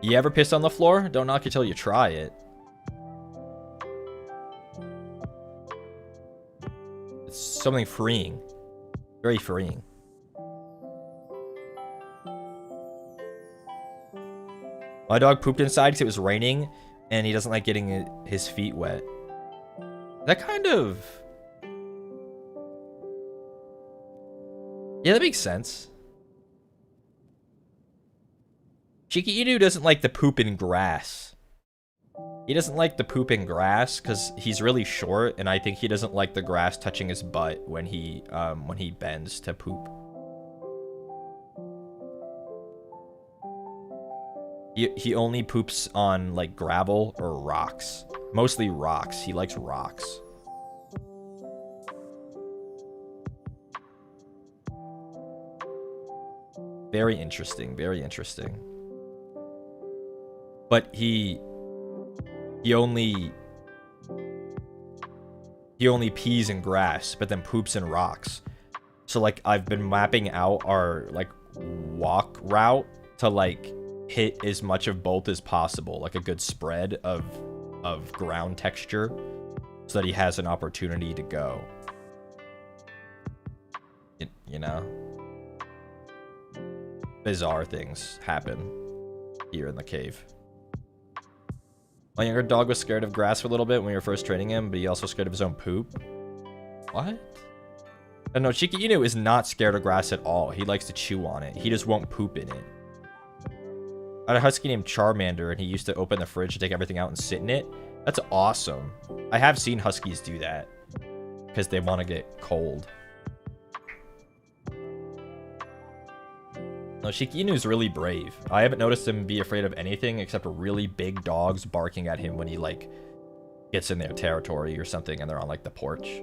You ever piss on the floor? Don't knock it till you try it. It's something freeing. Very freeing. My dog pooped inside because it was raining and he doesn't like getting his feet wet. That kind of... Yeah, that makes sense. Shiki Inu doesn't like the poop in grass. He doesn't like the poop in grass because he's really short, and I think he doesn't like the grass touching his butt when he bends to poop. He only poops on like gravel or rocks. Mostly rocks. He likes rocks. Very interesting, very interesting. But he only he only pees in grass, but then poops in rocks. So, like, I've been mapping out our, like, walk route to, like, hit as much of both as possible. Like, a good spread of ground texture so that he has an opportunity to go. You know? Bizarre things happen here in the cave. My younger dog was scared of grass for a little bit when we were first training him, but he also scared of his own poop. What? No, Shiki Inu is not scared of grass at all. He likes to chew on it. He just won't poop in it. I had a husky named Charmander, and he used to open the fridge to take everything out and sit in it. That's awesome. I have seen huskies do that because they want to get cold. No, Shiki Inu is really brave. I haven't noticed him be afraid of anything except really big dogs barking at him when he, like, gets in their territory or something and they're on, like, the porch.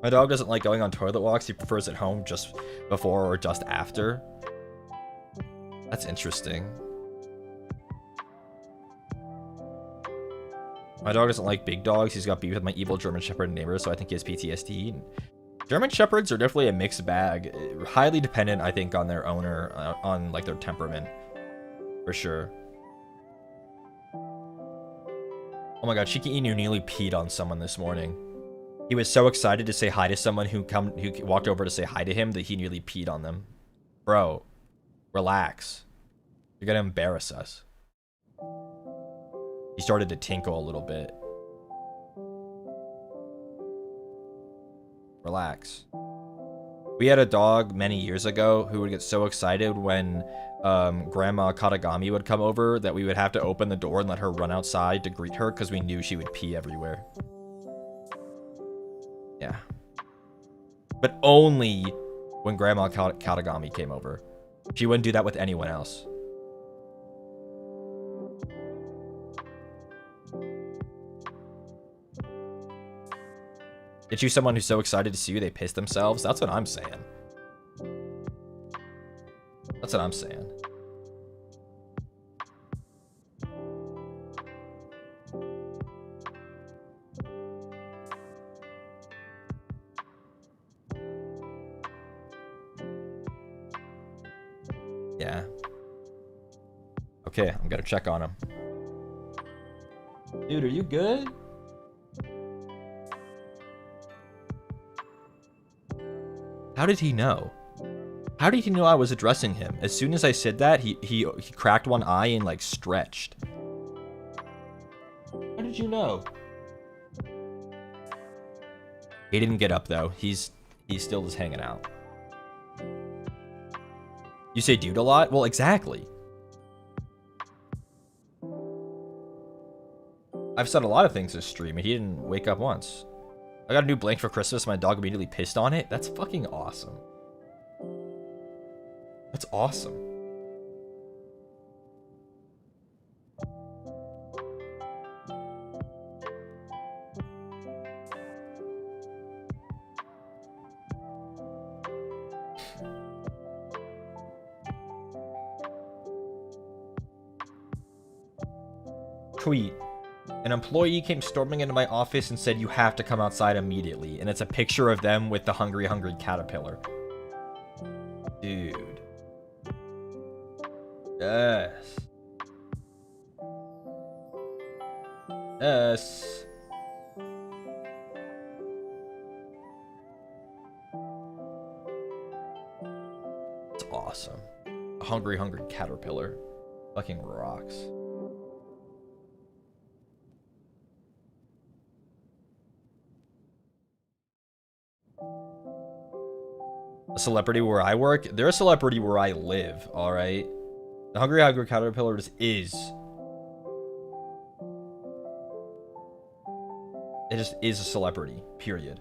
My dog doesn't like going on toilet walks. He prefers it home just before or just after. That's interesting. My dog doesn't like big dogs. He's got beef with my evil German Shepherd neighbor, so I think he has PTSD. German Shepherds are definitely a mixed bag. Highly dependent, I think, on their owner, on, like, their temperament. For sure. Oh my god, Shiki Inu nearly peed on someone this morning. He was so excited to say hi to someone who walked over to say hi to him that he nearly peed on them. Bro, relax. You're gonna embarrass us. He started to tinkle a little bit. Relax. We had a dog many years ago who would get so excited when Grandma Katagami would come over that we would have to open the door and let her run outside to greet her because we knew she would pee everywhere. Yeah. But only when Grandma Katagami came over. She wouldn't do that with anyone else. Get you someone who's so excited to see you they piss themselves? That's what I'm saying. That's what I'm saying. Yeah. Okay, I'm gonna check on him. Dude, are you good? How did he know? How did he know I was addressing him? As soon as I said that, he cracked one eye and, like, stretched. How did you know? He didn't get up though. He's still just hanging out. You say dude a lot? Well, exactly. I've said a lot of things this stream, and he didn't wake up once. I got a new blanket for Christmas. My dog immediately pissed on it. That's fucking awesome. That's awesome. Tweet. An employee came storming into my office and said, "You have to come outside immediately." And it's a picture of them with the hungry caterpillar. Dude. Yes. Yes. It's awesome. A hungry caterpillar. Fucking rocks. A celebrity where I work? They're a celebrity where I live, alright? The hungry caterpillar just is. It just is a celebrity, period.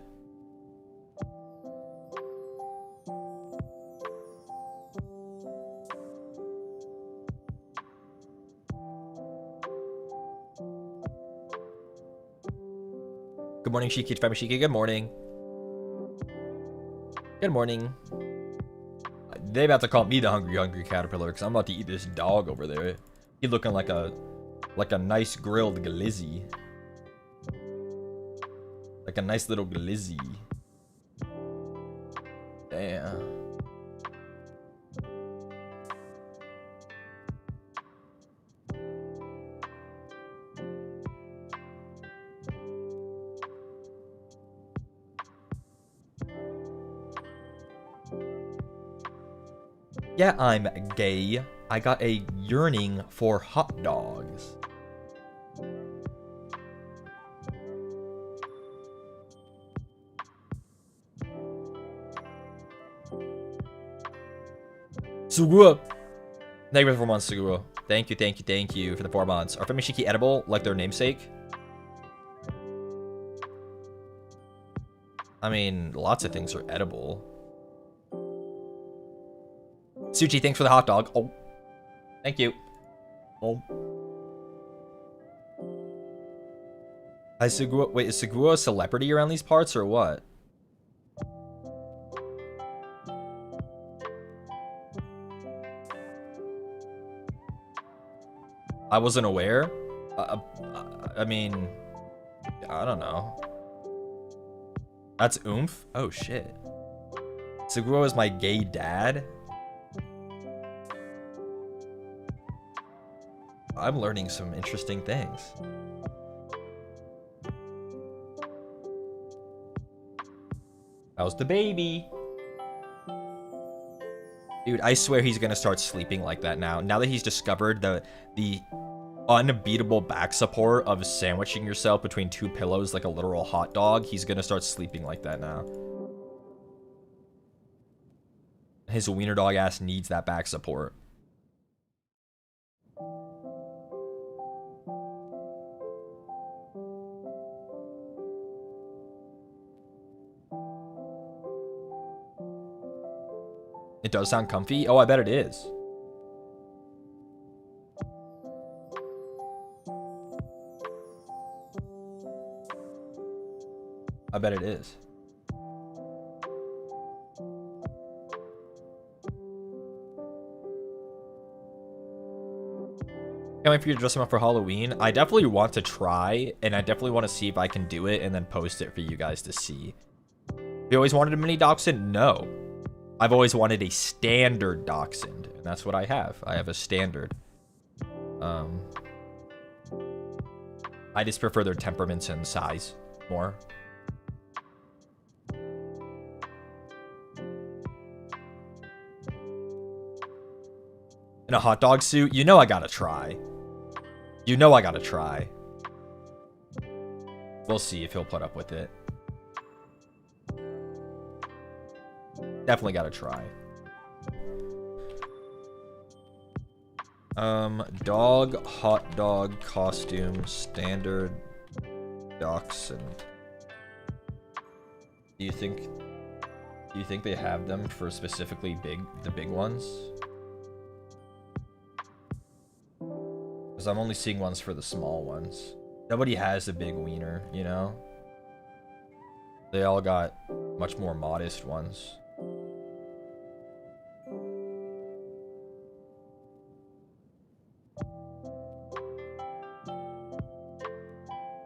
Good morning, Shiki. Shiki. Good morning. Good morning. They about to call me the hungry caterpillar because I'm about to eat this dog over there. He looking like a nice grilled glizzy. Like a nice little glizzy. Damn. Yeah, I'm gay. I got a yearning for hot dogs. Suguro. Thank you for the 4 months, Suguro. Thank you for the 4 months. Are Shiki edible like their namesake? I mean, lots of things are edible. Suchi, thanks for the hot dog. Oh. Thank you. Oh. Is Suguro a celebrity around these parts or what? I wasn't aware. I mean, I don't know. That's oomph? Oh shit. Suguro is my gay dad? I'm learning some interesting things. How's the baby? Dude, I swear he's gonna start sleeping like that now. Now that he's discovered the unbeatable back support of sandwiching yourself between 2 pillows like a literal hot dog, he's gonna start sleeping like that now. His wiener dog ass needs that back support. It does sound comfy? Oh, I bet it is. I bet it is. Can't wait for you to dress him up for Halloween. I definitely want to try, and I definitely want to see if I can do it and then post it for you guys to see. You always wanted a mini dachshund? No. I've always wanted a standard dachshund, and that's what I have. I have a standard. I just prefer their temperaments and size more. In a hot dog suit? You know I gotta try. You know I gotta try. We'll see if he'll put up with it. Definitely gotta try. Dog, hot dog, costume, standard, dachshund. Do you think they have them for specifically the big ones? Because I'm only seeing ones for the small ones. Nobody has a big wiener, you know? They all got much more modest ones.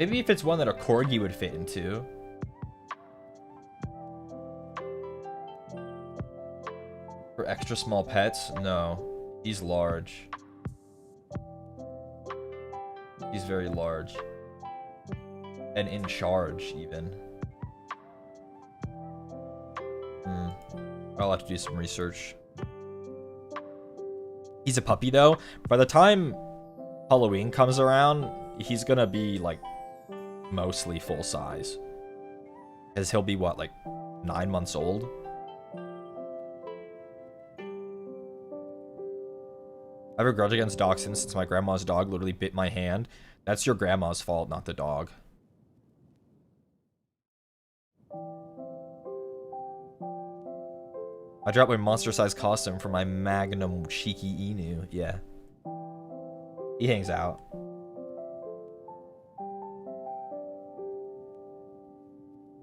Maybe if it's one that a corgi would fit into. For extra small pets? No. He's large. He's very large. And in charge, even. I'll have to do some research. He's a puppy, though. By the time Halloween comes around, he's gonna be, like, mostly full size. Because he'll be, what, like, 9 months old? I have a grudge against dachshunds since my grandma's dog literally bit my hand. That's your grandma's fault, not the dog. I dropped my monster-sized costume for my Magnum Shiki Inu. Yeah. He hangs out.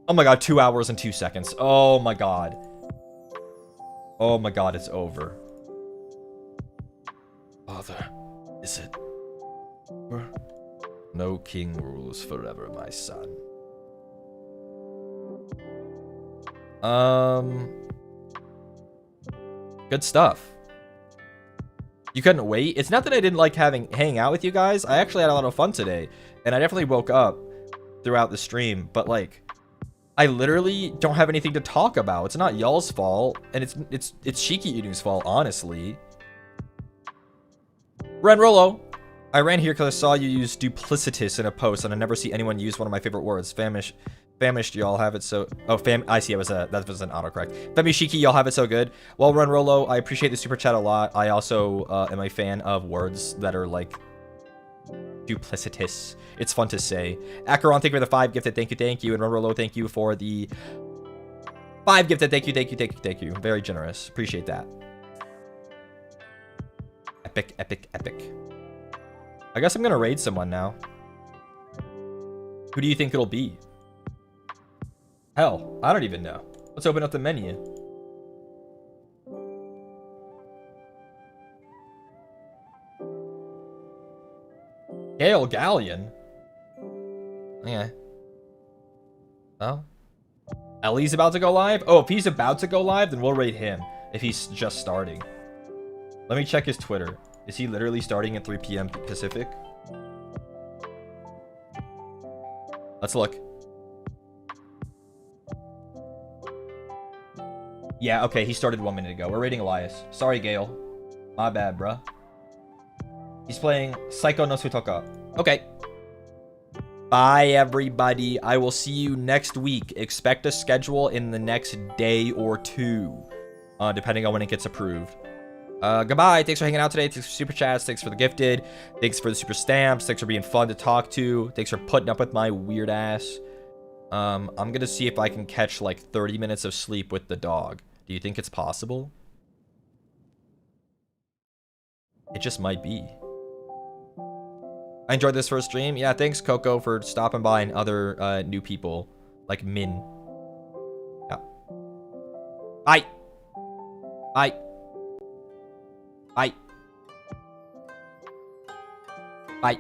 Oh my god, 2 hours and 2 seconds. Oh my god. Oh my god, it's over. Father, is it over? No king rules forever, my son. Good stuff. You couldn't wait? It's not that I didn't like hanging out with you guys. I actually had a lot of fun today. And I definitely woke up throughout the stream. But, like, I literally don't have anything to talk about. It's not y'all's fault. And it's Shiki Inu's fault, honestly. Ren Rolo. I ran here because I saw you use duplicitous in a post. And I never see anyone use one of my favorite words. Famished, y'all have it so... Oh, I see, that was an autocorrect. Shiki, y'all have it so good. Well, Run Rolo, I appreciate the super chat a lot. I also am a fan of words that are, like, duplicitous. It's fun to say. Acheron, thank you for the 5 gifted. Thank you. And Run Rolo, thank you for the 5 gifted. Thank you. Very generous. Appreciate that. Epic. I guess I'm gonna raid someone now. Who do you think it'll be? Hell, I don't even know. Let's open up the menu. Gale Galleon? Okay. Oh. Ellie's about to go live? Oh, if he's about to go live, then we'll rate him. If he's just starting. Let me check his Twitter. Is he literally starting at 3 p.m. Pacific? Let's look. Yeah, okay, he started 1 minute ago. We're rating Elias. Sorry, Gale. My bad, bruh. He's playing Psycho no Sutoka. Okay. Bye, everybody. I will see you next week. Expect a schedule in the next day or 2. Depending on when it gets approved. Goodbye. Thanks for hanging out today. Thanks for super chats. Thanks for the gifted. Thanks for the super stamps. Thanks for being fun to talk to. Thanks for putting up with my weird ass. I'm gonna see if I can catch like 30 minutes of sleep with the dog. Do you think it's possible? It just might be. I enjoyed this first stream. Yeah, thanks Coco for stopping by and other new people like Min. Yeah. Bye. Bye. Bye. Bye.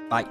Bye.